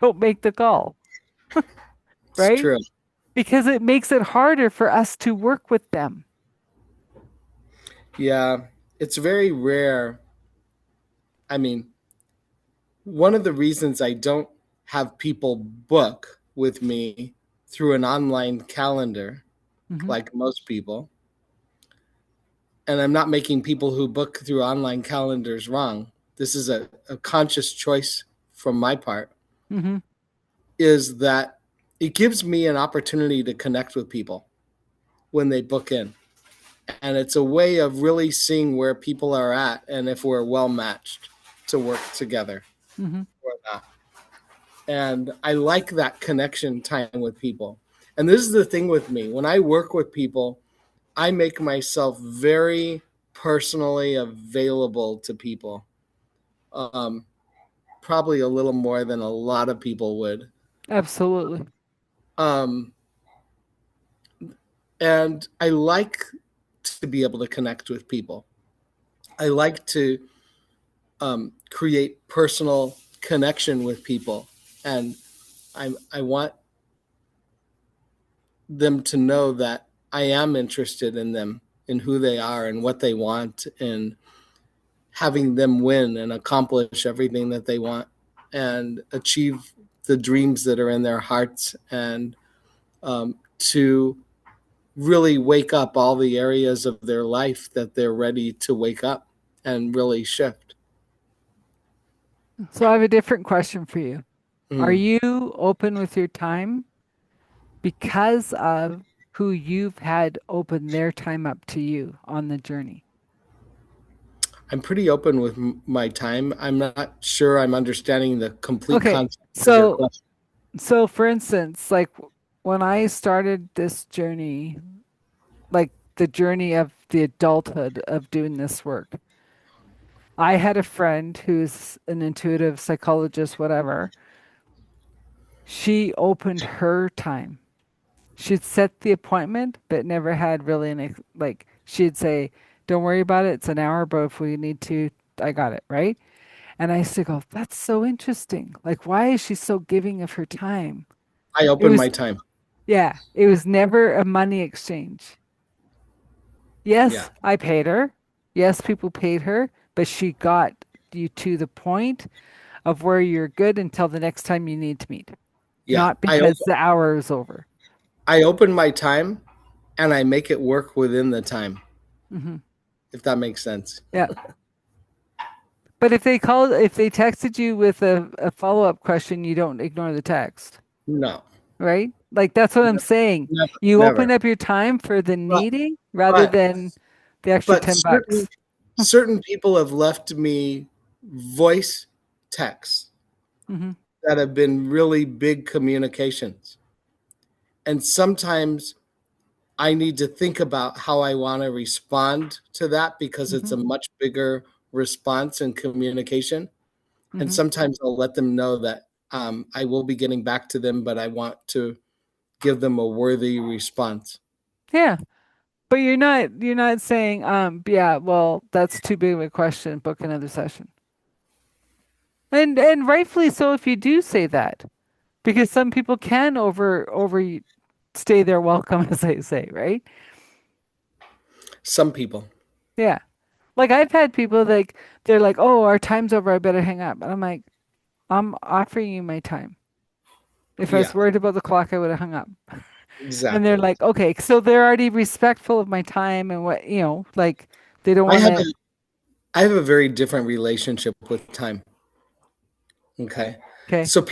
don't make the call, It's right? true. Because it makes it harder for us to work with them. Yeah. It's very rare. I mean, one of the reasons I don't have people book with me through an online calendar, Hmm. like most people, and I'm not making people who book through online calendars wrong. This is a conscious choice from my part, Hmm. is that it gives me an opportunity to connect with people when they book in. And it's a way of really seeing where people are at and if we're well matched to work together Hmm. or not. And I like that connection time with people. And this is the thing with me: when I work with people, I make myself very personally available to people. Um, Probably a little more than a lot of people would. Absolutely. Um, and I like to be able to connect with people. I like to create personal connection with people, and I want them to know that I am interested in them, in who they are and what they want, and having them win and accomplish everything that they want and achieve the dreams that are in their hearts, and to really wake up all the areas of their life that they're ready to wake up and really shift. So I have a different question for you. Are Mm. you open with your time because of who you've had open their time up to you on the journey? I'm pretty open with my time. I'm not sure I'm understanding the complete Okay. concept of your So question. so for instance, like when I started this journey, like the journey of the adulthood of doing this work, I had a friend who's an intuitive psychologist, whatever. She opened her time. She'd set the appointment, but never had really like she'd say, "Don't worry about it. It's an hour, but if we need to, I got it, right?" And I used to go, "That's so interesting. Like, why is she so giving of her time?" I It open my was, time. yeah, it was never a money exchange. Yeah. Yes, I paid her. Yes, people paid her, but she got you to the point of where you're good until the next time you need to meet, Yeah. not because the hour is over. I open my time and I make it work within the time, Hmm. if that makes sense. Yeah. But if they texted you with a follow-up question, you don't ignore the text, No. right? Like that's what I'm saying. Never. You Never. open up your time for the But needing rather but than the extra but $10. certain people have left me voice texts Mm-hmm. that have been really big communications. And sometimes I need to think about how I want to respond to that because it's Mm-hmm. a much bigger response and communication. And Mm-hmm. sometimes I'll let them know that I will be getting back to them, but I want to give them a worthy response. Yeah. But you're not saying, yeah, well, that's too big of a question, book another session. And rightfully so if you do say that. Because some people can overstay their welcome, as I say, right? Some people, Yeah. Like I've had people like they're like, "Oh, our time's over. I better hang up." And I'm like, "I'm offering you my time. If I was yeah, worried about the clock, I would have hung up." And they're exactly. like, "Okay, so they're already respectful of my time and what, like they don't I want have to." a I have a very different relationship with time. Okay. Okay. So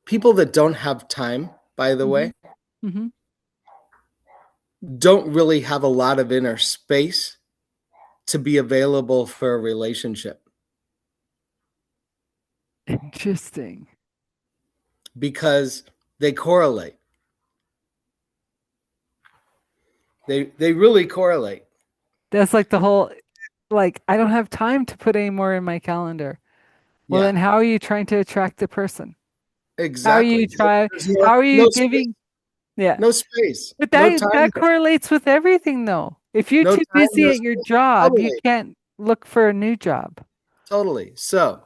people that don't have time, by the Mm-hmm. way, Mm-hmm. don't really have a lot of inner space to be available for a relationship Interesting. because they correlate. They really correlate. That's like the whole like I don't have time to put any more in my calendar. Well, Yeah, then how are you trying to attract the person? How are you exactly. try There's how are you no space, giving yeah. no space, But no that time, that correlates with everything though. If you're no too time, busy no at your space. job, you Totally, can't look for a new job. totally. So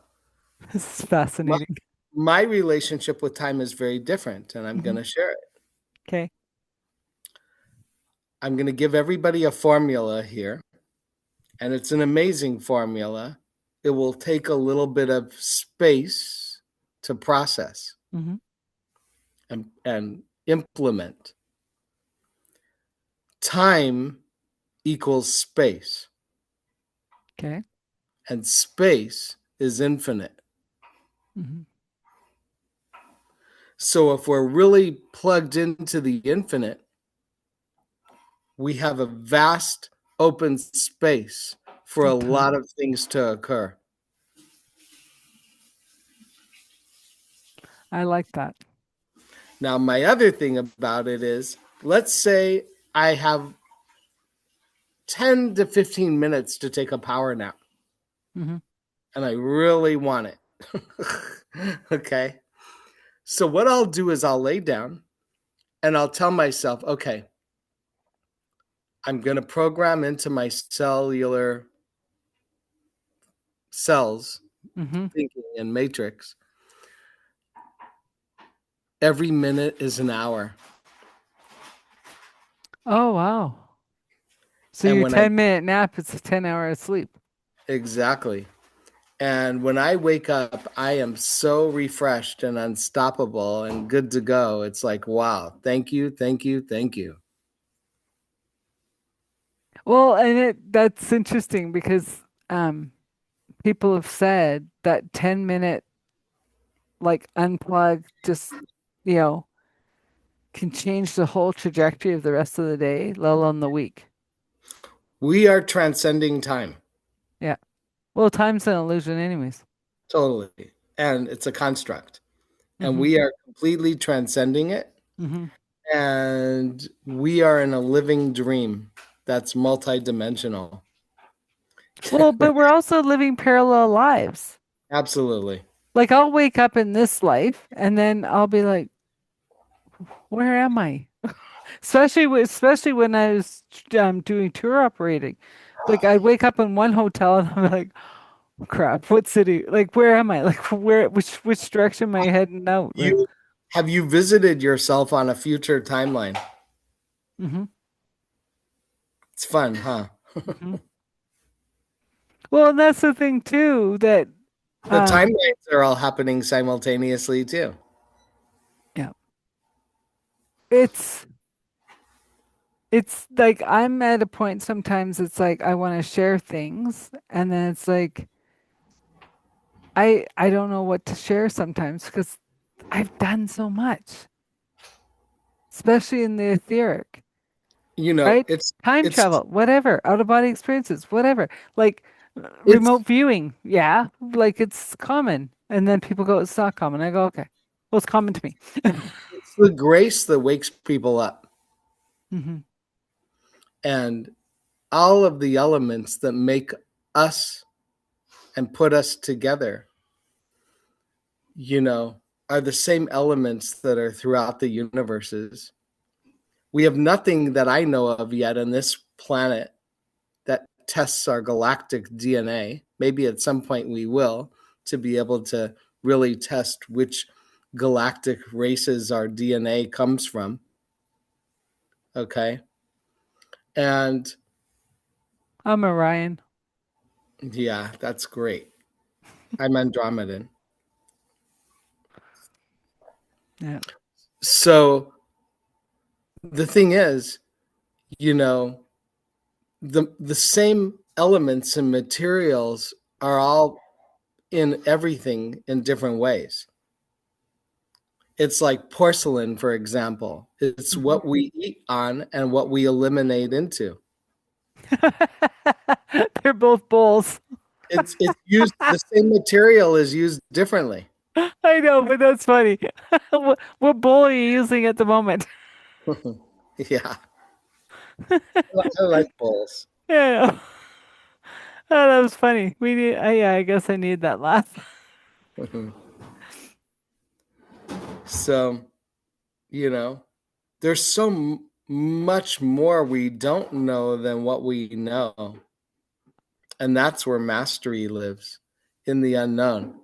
This is my, fascinating. my relationship with time is very different, and I'm going Hmm. to share it. Okay. I'm going to give everybody a formula here, and it's an amazing formula. It will take a little bit of space to process Hmm. and implement. Time equals space, Okay. and space is infinite. Hmm. So if we're really plugged into the infinite, we have a vast open space for a Of time. lot of things to occur. I like that. Now, my other thing about it is, let's say I have 10 to 15 minutes to take a power nap Hmm. and I really want it. Okay. So, what I'll do is I'll lay down and I'll tell myself, okay, I'm going to program into my cellular cells, Hmm. thinking and matrix. Every minute is an hour. Oh wow. So And your when I, 10-minute nap is a 10 hour of sleep. exactly. And when I wake up, I am so refreshed and unstoppable and good to go. It's like, wow, thank you, thank you, thank you. Well, and that's interesting because people have said that 10-minute like unplug just you know can change the whole trajectory of the rest of the day, let alone the week. We are transcending time Yeah. Well, time's an illusion, anyways. totally. And it's a construct. And Hmm. we are completely transcending it. Hmm. And we are in a living dream that's multidimensional. Well, but we're also living parallel lives. Absolutely. Like I'll wake up in this life, and then I'll be like, "Where am I?" Especially when I was doing tour operating. Like I'd wake up in one hotel, and I'm like, "Crap, what city? Like, where am I? Like, where? Which direction am I heading out?" Like, You have you visited yourself on a future timeline? hmm. It's fun, huh? Hmm. Well, and that's the thing too that The um timelines are all happening simultaneously too. yeah, it's it's like I'm at a point sometimes it's like I want to share things and then it's like I don't know what to share sometimes because I've done so much, especially in the etheric, You know, right? Time it's travel, whatever, out of body experiences, whatever. Like it's remote viewing, yeah, like it's common. And then people go, it's not common. I go, okay. Well, it's common to me. It's the grace that wakes people up, Hmm. and all of the elements that make us and put us together, you know, are the same elements that are throughout the universes. We have nothing that I know of yet on this planet that tests our galactic DNA. Maybe at some point we will, to be able to really test which galactic races our DNA comes from. Okay. And I'm Orion. yeah, that's great. I'm Andromedan. Yeah. So the thing is, you know, the same elements and materials are all in everything in different ways. It's like porcelain, for example. It's Hmm. what we eat on and what we eliminate into. They're both bowls. It's used, the same material is used differently. I know, but that's funny. What bowl are you using at the moment? Yeah, I like bowls. Yeah. Oh, that was funny. We need, yeah, I guess I need that laugh. So, you know, there's so much more we don't know than what we know. And that's where mastery lives, in the unknown.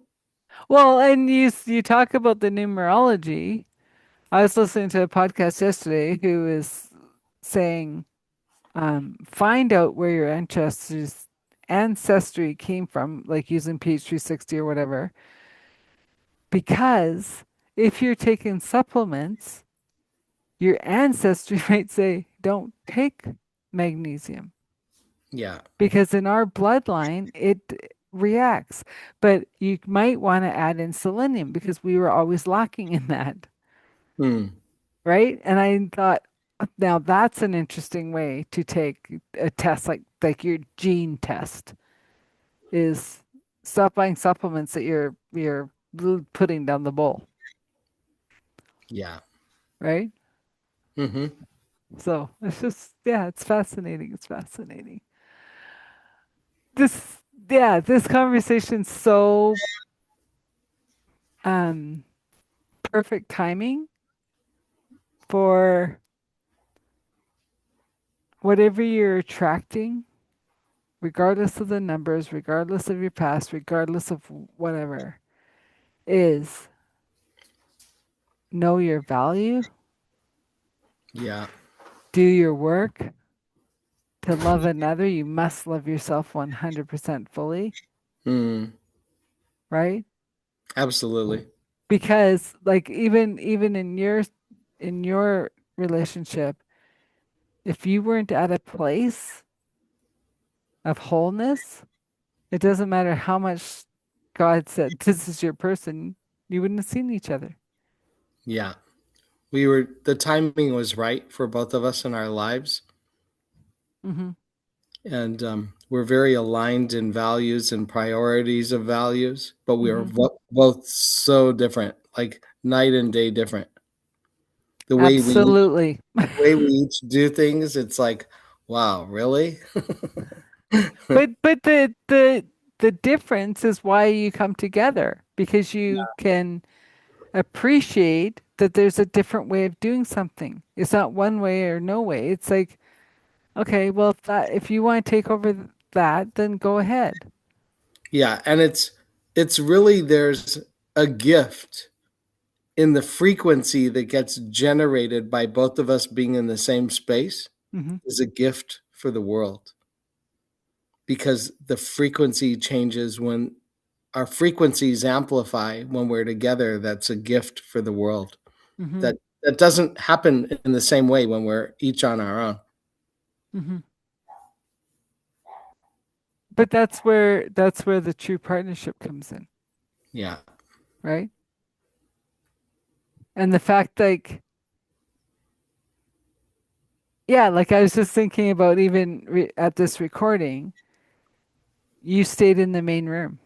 Well, and you talk about the numerology. I was listening to a podcast yesterday who is saying, find out where your ancestry came from, like using PH360 or whatever, because if you're taking supplements, your ancestry might say, don't take magnesium Yeah. because in our bloodline, it reacts. But you might want to add in selenium because we were always lacking in that, Hmm. right? And I thought, now that's an interesting way to take a test like your gene test is stop buying supplements that you're putting down the bowl, Yeah. right? Hmm. So it's just yeah, it's fascinating. It's fascinating. This yeah, this conversation's so um perfect timing for whatever you're attracting, regardless of the numbers, regardless of your past, regardless of whatever, is know your value, Yeah. do your work. To love another, you must love yourself 100% fully, Hmm. right? Absolutely. Because like even in your relationship, if you weren't at a place of wholeness, it doesn't matter how much God said this is your person, you wouldn't have seen each other. Yeah. The timing was right for both of us in our lives. Hmm. And we're very aligned in values and priorities of values, but we are Hmm. both so different, like night and day different. The way Absolutely. we each do things, it's like, wow, really? But the difference is why you come together because you can appreciate that there's a different way of doing something. It's not one way or no way. It's like, okay, well, if you want to take over that, then go ahead. Yeah, and it's really, there's a gift in the frequency that gets generated by both of us being in the same space, Hmm. is a gift for the world, because the frequency changes when our frequencies amplify when we're together. That's a gift for the world. Hmm. That doesn't happen in the same way when we're each on our own. Hmm. But that's where the true partnership comes in, Yeah. right? And the fact like yeah, like I was just thinking about even at this recording, you stayed in the main room.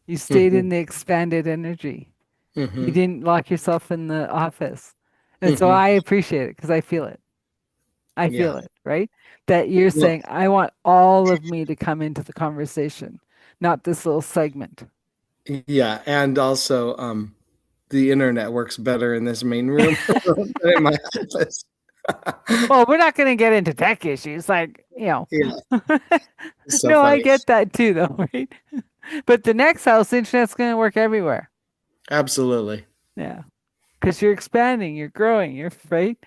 You stayed in Hmm. the expanded energy. You Hmm. didn't lock yourself in the office. And so Hmm. I appreciate it because I feel it. I Yeah. feel it, right? That you're Well, saying, I want all of me to come into the conversation, not this little segment. yeah, and also the internet works better in this main room than in my office. Well, we're not going to get into tech issues. Like, Yeah, it's so no, I funny. get that too, though, right? But the next house, the internet's going to work everywhere. Absolutely. Yeah. Because you're expanding, you're growing, you're right.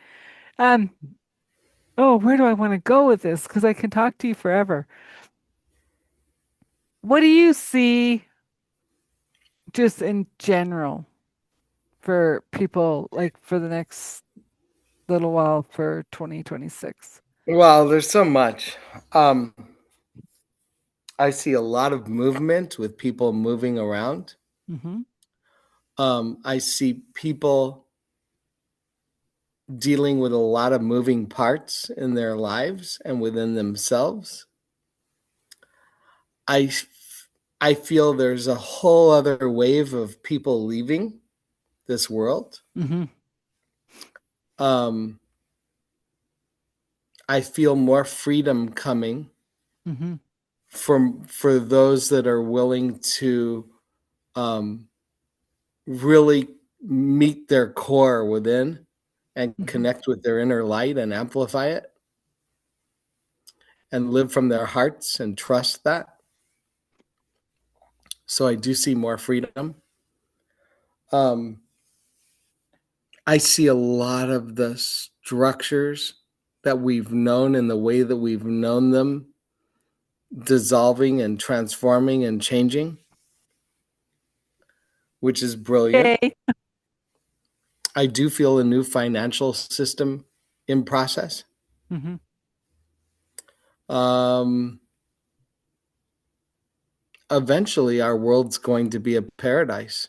Um, oh, where do I want to go with this? Because I can talk to you forever. What do you see just in general for people like for the next little while for 2026? Well, there's so much. Um, I see a lot of movement with people moving around. Mm-hmm. I see people dealing with a lot of moving parts in their lives and within themselves. I I feel there's a whole other wave of people leaving this world. Mm-hmm. Um, I feel more freedom coming Mm-hmm. for those that are willing to um, really meet their core within and Mm-hmm. connect with their inner light and amplify it and live from their hearts and trust that. So I do see more freedom. Um, I see a lot of the structures that we've known and the way that we've known them dissolving and transforming and changing, which is brilliant. Yay. I do feel a new financial system in process. Mm-hmm. Um, Eventually, our world's going to be a paradise.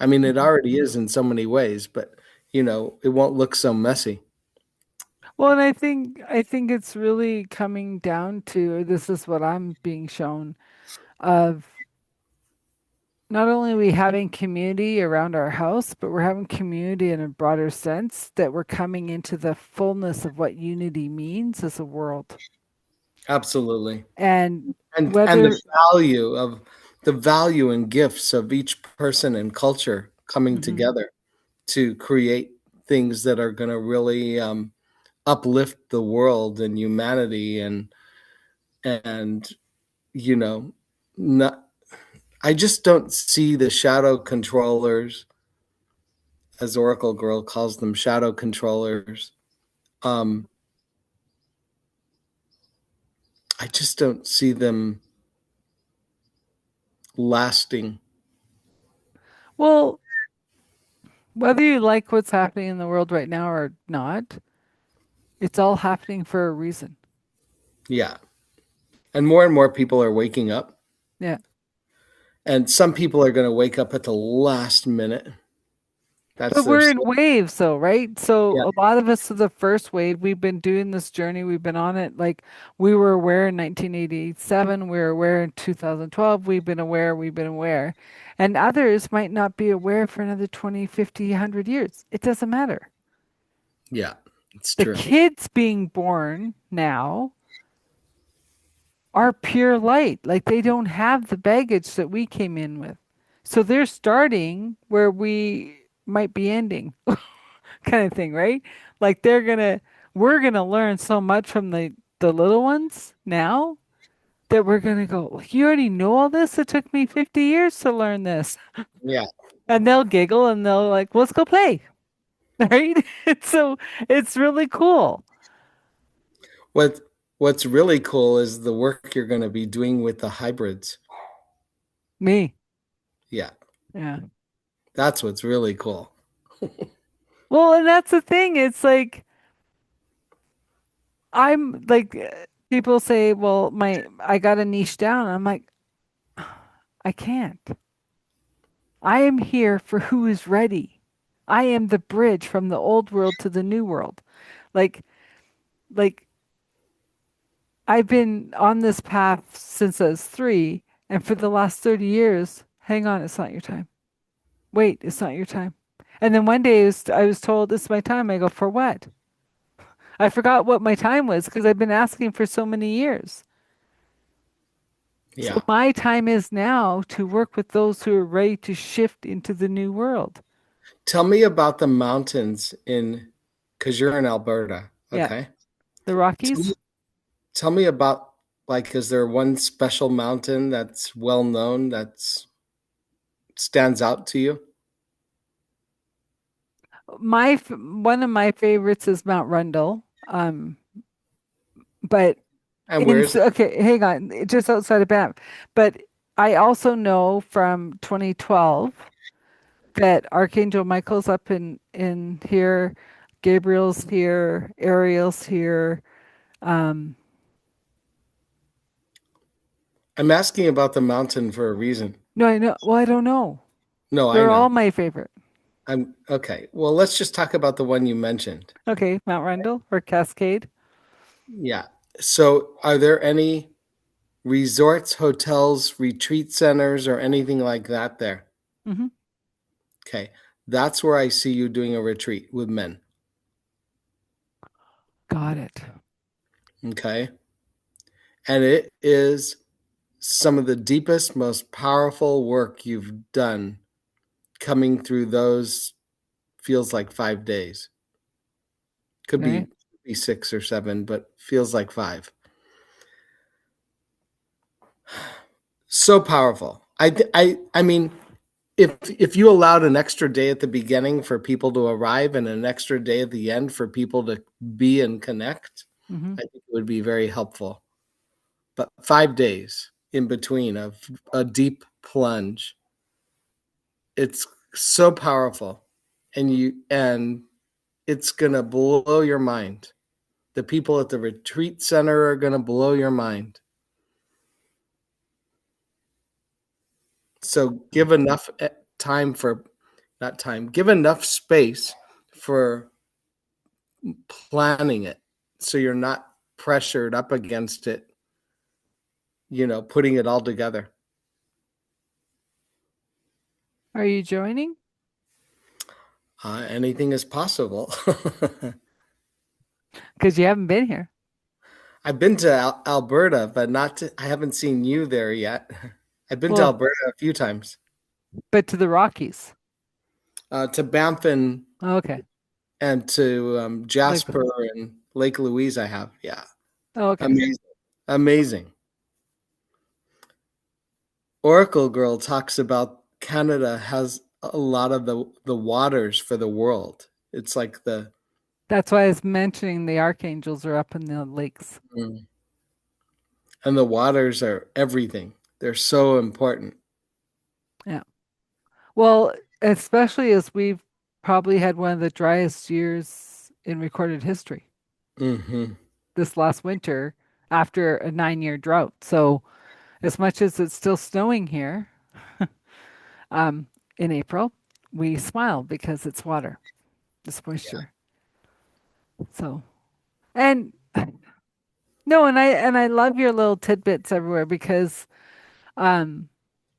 I mean, it Mm-hmm. already is in so many ways, but it won't look so messy. Well, and I think it's really coming down to, or this is what I'm being shown of not only are we having community around our house, but we're having community in a broader sense that we're coming into the fullness of what unity means as a world. Absolutely. And And whether, the value and gifts of each person and culture coming Mhm. together to create things that are going to really uplift the world and humanity and you know not I just don't see the shadow controllers, as Oracle Girl calls them, shadow controllers. um I just don't see them lasting. Well, whether you like what's happening in the world right now or not, it's all happening for a reason. Yeah, and more people are waking up, Yeah. and some people are going to wake up at the last minute. That's But their we're in soul. waves, though, right? So Yeah, a lot of us are the first wave. We've been doing this journey. We've been on it. Like we were aware in 1987. We were aware in 2012. We've been aware. We've been aware. And others might not be aware for another 20, 50, 100 years. It doesn't matter. yeah, it's The true. kids being born now are pure light. Like they don't have the baggage that we came in with. So they're starting where we might be ending, kind of thing, right? Like we're gonna learn so much from the little ones now that we're gonna go, "Like, you already know all this? It took me 50 years to learn this." Yeah. And they'll giggle and they'll like, let's go play. Right? So it's really cool. What What's really cool is the work you're going to be doing with the hybrids. Me. Yeah, Yeah. that's what's really cool. Well, and that's the thing. It's like I'm like people say, "Well, my I got a niche down." I'm like, I can't. I am here for who is ready. I am the bridge from the old world to the new world. Like like I've been on this path since I was 3, and for the last 30 years, hang on, it's not your time. Wait, it's not your time. And then one day I was told it's my time. I go, for what? I forgot what my time was because I've been asking for so many years. So Yeah. my time is now to work with those who are ready to shift into the new world. Tell me about the mountains in, because you're in Alberta. Yeah. Okay. The Tell me, Rockies. tell me about, like, is there one special mountain that's well known that's stands out to you? One of my favorites is Mount Rundle. But And where is it? okay, hang on, just outside of Banff. But I also know from 2012 that Archangel Michael's up in here, Gabriel's here, Ariel's here. Um, I'm asking about the mountain for a reason. no, I know. Well, I don't know. No, I They're all know. my favorite. I'm okay. Well, let's just talk about the one you mentioned. Okay, Mount Rundle or Cascade. Yeah. So, are there any resorts, hotels, retreat centers, or anything like that there? Hmm. Okay. That's where I see you doing a retreat with men. Got it. Okay. And it is some of the deepest, most powerful work you've done coming through those feels like 5 days. Could Okay. be 6 or 7, but feels like 5. So powerful. I mean, if you allowed an extra day at the beginning for people to arrive and an extra day at the end for people to be and connect, Hmm. I think it would be very helpful. But 5 days in between of a deep plunge, it's so powerful, and it's gonna blow your mind. The people at the retreat center are gonna blow your mind. So give enough time for not time, give enough space for planning it so you're not pressured up against it, putting it all together. Are you joining? Anything is possible. Because you haven't been here. I've been to Alberta, but I haven't seen you there yet. I've been to Well, Alberta a few times. but to the Rockies. To Banff Okay. and to Like, Jasper and Lake Louise, I have. Yeah. okay. Amazing. Amazing. Oracle Girl talks about Canada has a lot of the waters for the world. It's like That's why I was mentioning the archangels are up in the lakes. mm, and the waters are everything. They're so important. Yeah. Well, especially as we've probably had one of the driest years in recorded history Hmm. this last winter after a 9 year drought. So, as much as it's still snowing here um, in April, we smile because it's water, it's Yeah. moisture. So, and no, and I love your little tidbits everywhere because um,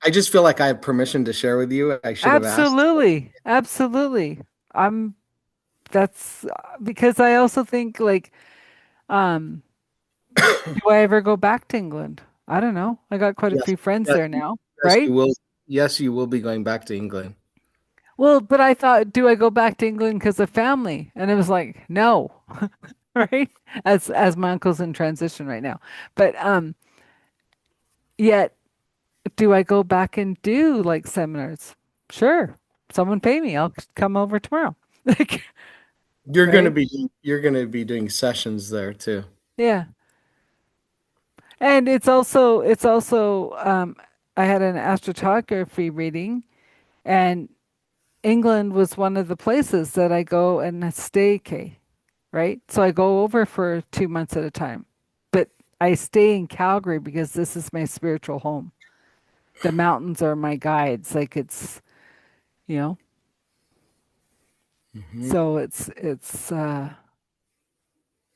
I just feel like I have permission to share with you. I should have asked. absolutely, absolutely. I'm that's because I also think like um do I ever go back to England? I don't know. I got quite a Yes, few friends yes, there now, yes, right? you will. Yes, you will be going back to England. Well, but I thought, do I go back to England because of family? And it was like, no, right? As my uncle's in transition right now. But yet do I go back and do like seminars? Sure. Someone pay me. I'll come over tomorrow. Like, right? You're gonna be doing sessions there too. Yeah. And it's also I had an astrophotography reading and England was one of the places that I go and stay, Kay, right? So I go over for 2 months at a time. But I stay in Calgary because this is my spiritual home. The mountains are my guides. Like it's, you know, Hmm. so it's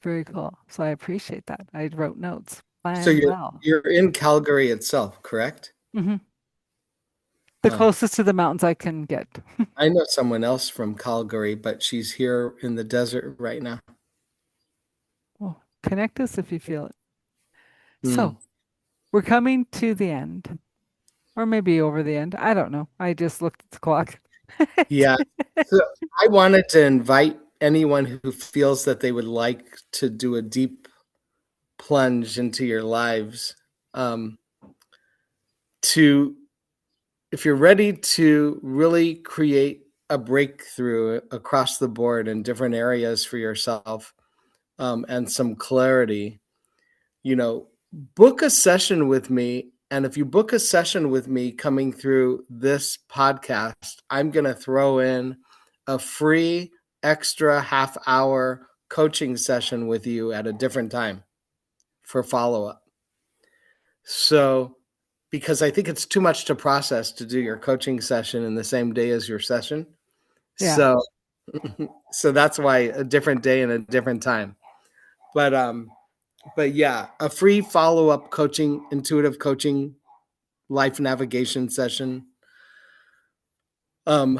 very cool. So I appreciate that. I wrote notes. So Plan you're well. you're in Calgary itself, correct? Hmm. The Huh. closest to the mountains I can get. I know someone else from Calgary, but she's here in the desert right now. Well, connect us if you feel it. Hmm. So we're coming to the end, or maybe over the end. I don't know. I just looked at the clock. Yeah. So I wanted to invite anyone who feels that they would like to do a deep plunge into your lives, um, to, if you're ready to really create a breakthrough across the board in different areas for yourself, and some clarity, you know, book a session with me. And if you book a session with me coming through this podcast, I'm going to throw in a free extra half hour coaching session with you at a different time for follow up. So, because I think it's too much to process to do your coaching session in the same day as your session. Yeah. So, so that's why a different day and a different time. But but yeah, a free follow up coaching, intuitive coaching, life navigation session. Um,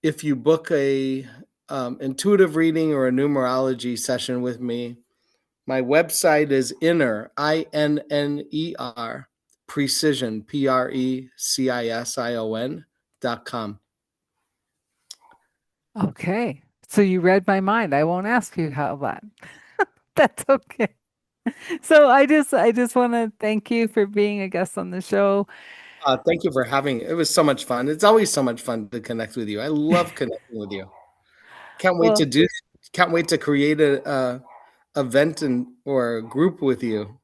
if you book a intuitive reading or a numerology session with me, my website is inner, precision, precision.com. Okay. So you read my mind. I won't ask you how that. That's okay. So I just want to thank you for being a guest on the show. Thank you for having it. It was so much fun. It's always so much fun to connect with you. I love connecting with you. Can't wait to Well, do. Can't wait to create a event and or a group with you.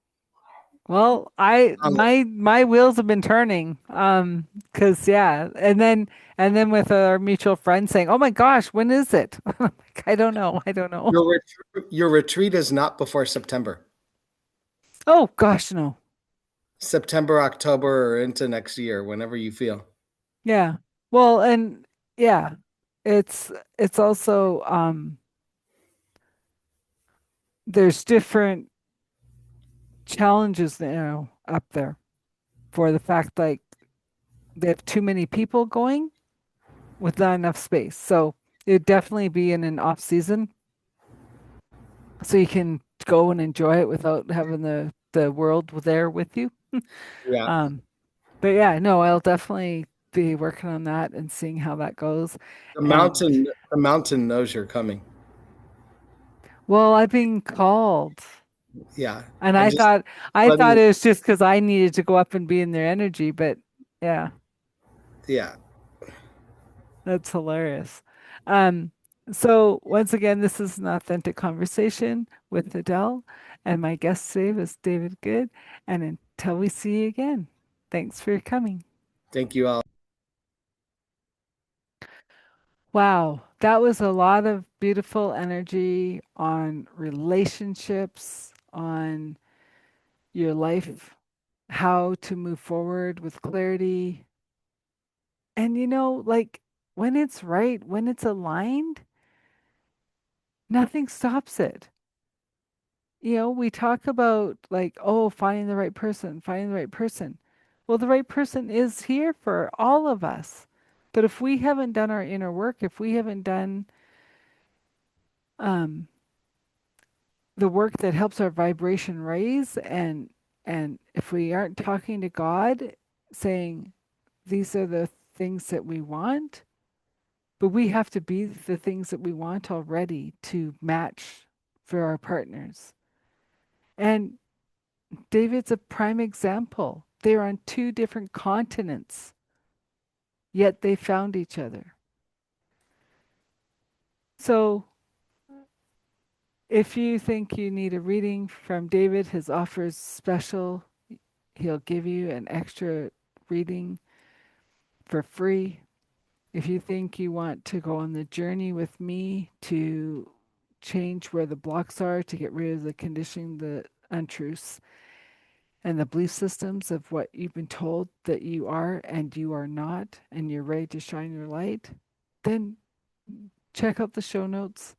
well, I Um, my wheels have been turning. 'Cause yeah, and then with our mutual friend saying, "Oh my gosh, when is it?" I'm like, I don't know. I don't know. your retreat is not before September. Oh gosh, no. September, October, or into next year, whenever you feel. Yeah. Well, and yeah, it's it's also there's different challenges now up there for the fact like they have too many people going with not enough space. So it'd definitely be in an off season so you can go and enjoy it without having the world there with you. Yeah, Um, but yeah, no, I'll definitely be working on that and seeing how that goes. And the mountain knows you're coming. well, I've been called. Yeah, And I'm I just thought I letting thought you. it was just because I needed to go up and be in their energy, but yeah, Yeah, that's hilarious. Um, so once again, this is an authentic conversation with Adele, and my guest today was David Good. And until we see you again, thanks for coming. thank you all. Wow, that was a lot of beautiful energy on relationships, on your life, how to move forward with clarity. And like when it's right, when it's aligned, nothing stops it. We talk about like, oh, finding the right person, finding the right person. Well, the right person is here for all of us. But if we haven't done our inner work, if we haven't done um, the work that helps our vibration raise, and if we aren't talking to God, saying these are the things that we want, but we have to be the things that we want already to match for our partners. And David's a prime example. They're on two different continents, yet they found each other. So if you think you need a reading from David, his offer is special. He'll give you an extra reading for free. If you think you want to go on the journey with me to change where the blocks are, to get rid of the conditioning, the untruths, and the belief systems of what you've been told that you are and you are not, and you're ready to shine your light, then check out the show notes,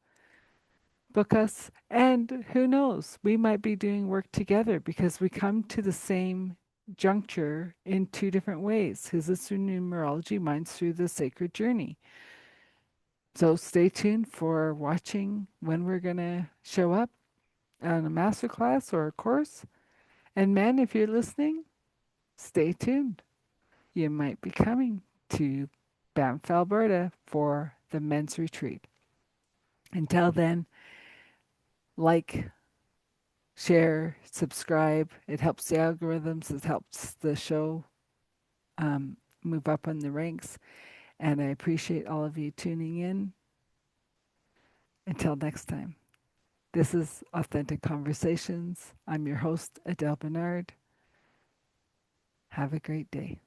book us, and who knows, we might be doing work together because we come to the same juncture in two different ways. His is through numerology, mine's through the sacred journey. So stay tuned for watching when we're going to show up on a masterclass or a course. And men, if you're listening, stay tuned. You might be coming to Banff, Alberta for the men's retreat. Until then, like, share, subscribe. It helps the algorithms, it helps the show move up in the ranks. And I appreciate all of you tuning in. Until next time, this is Authentic Conversations. I'm your host, Adele Bernard. Have a great day.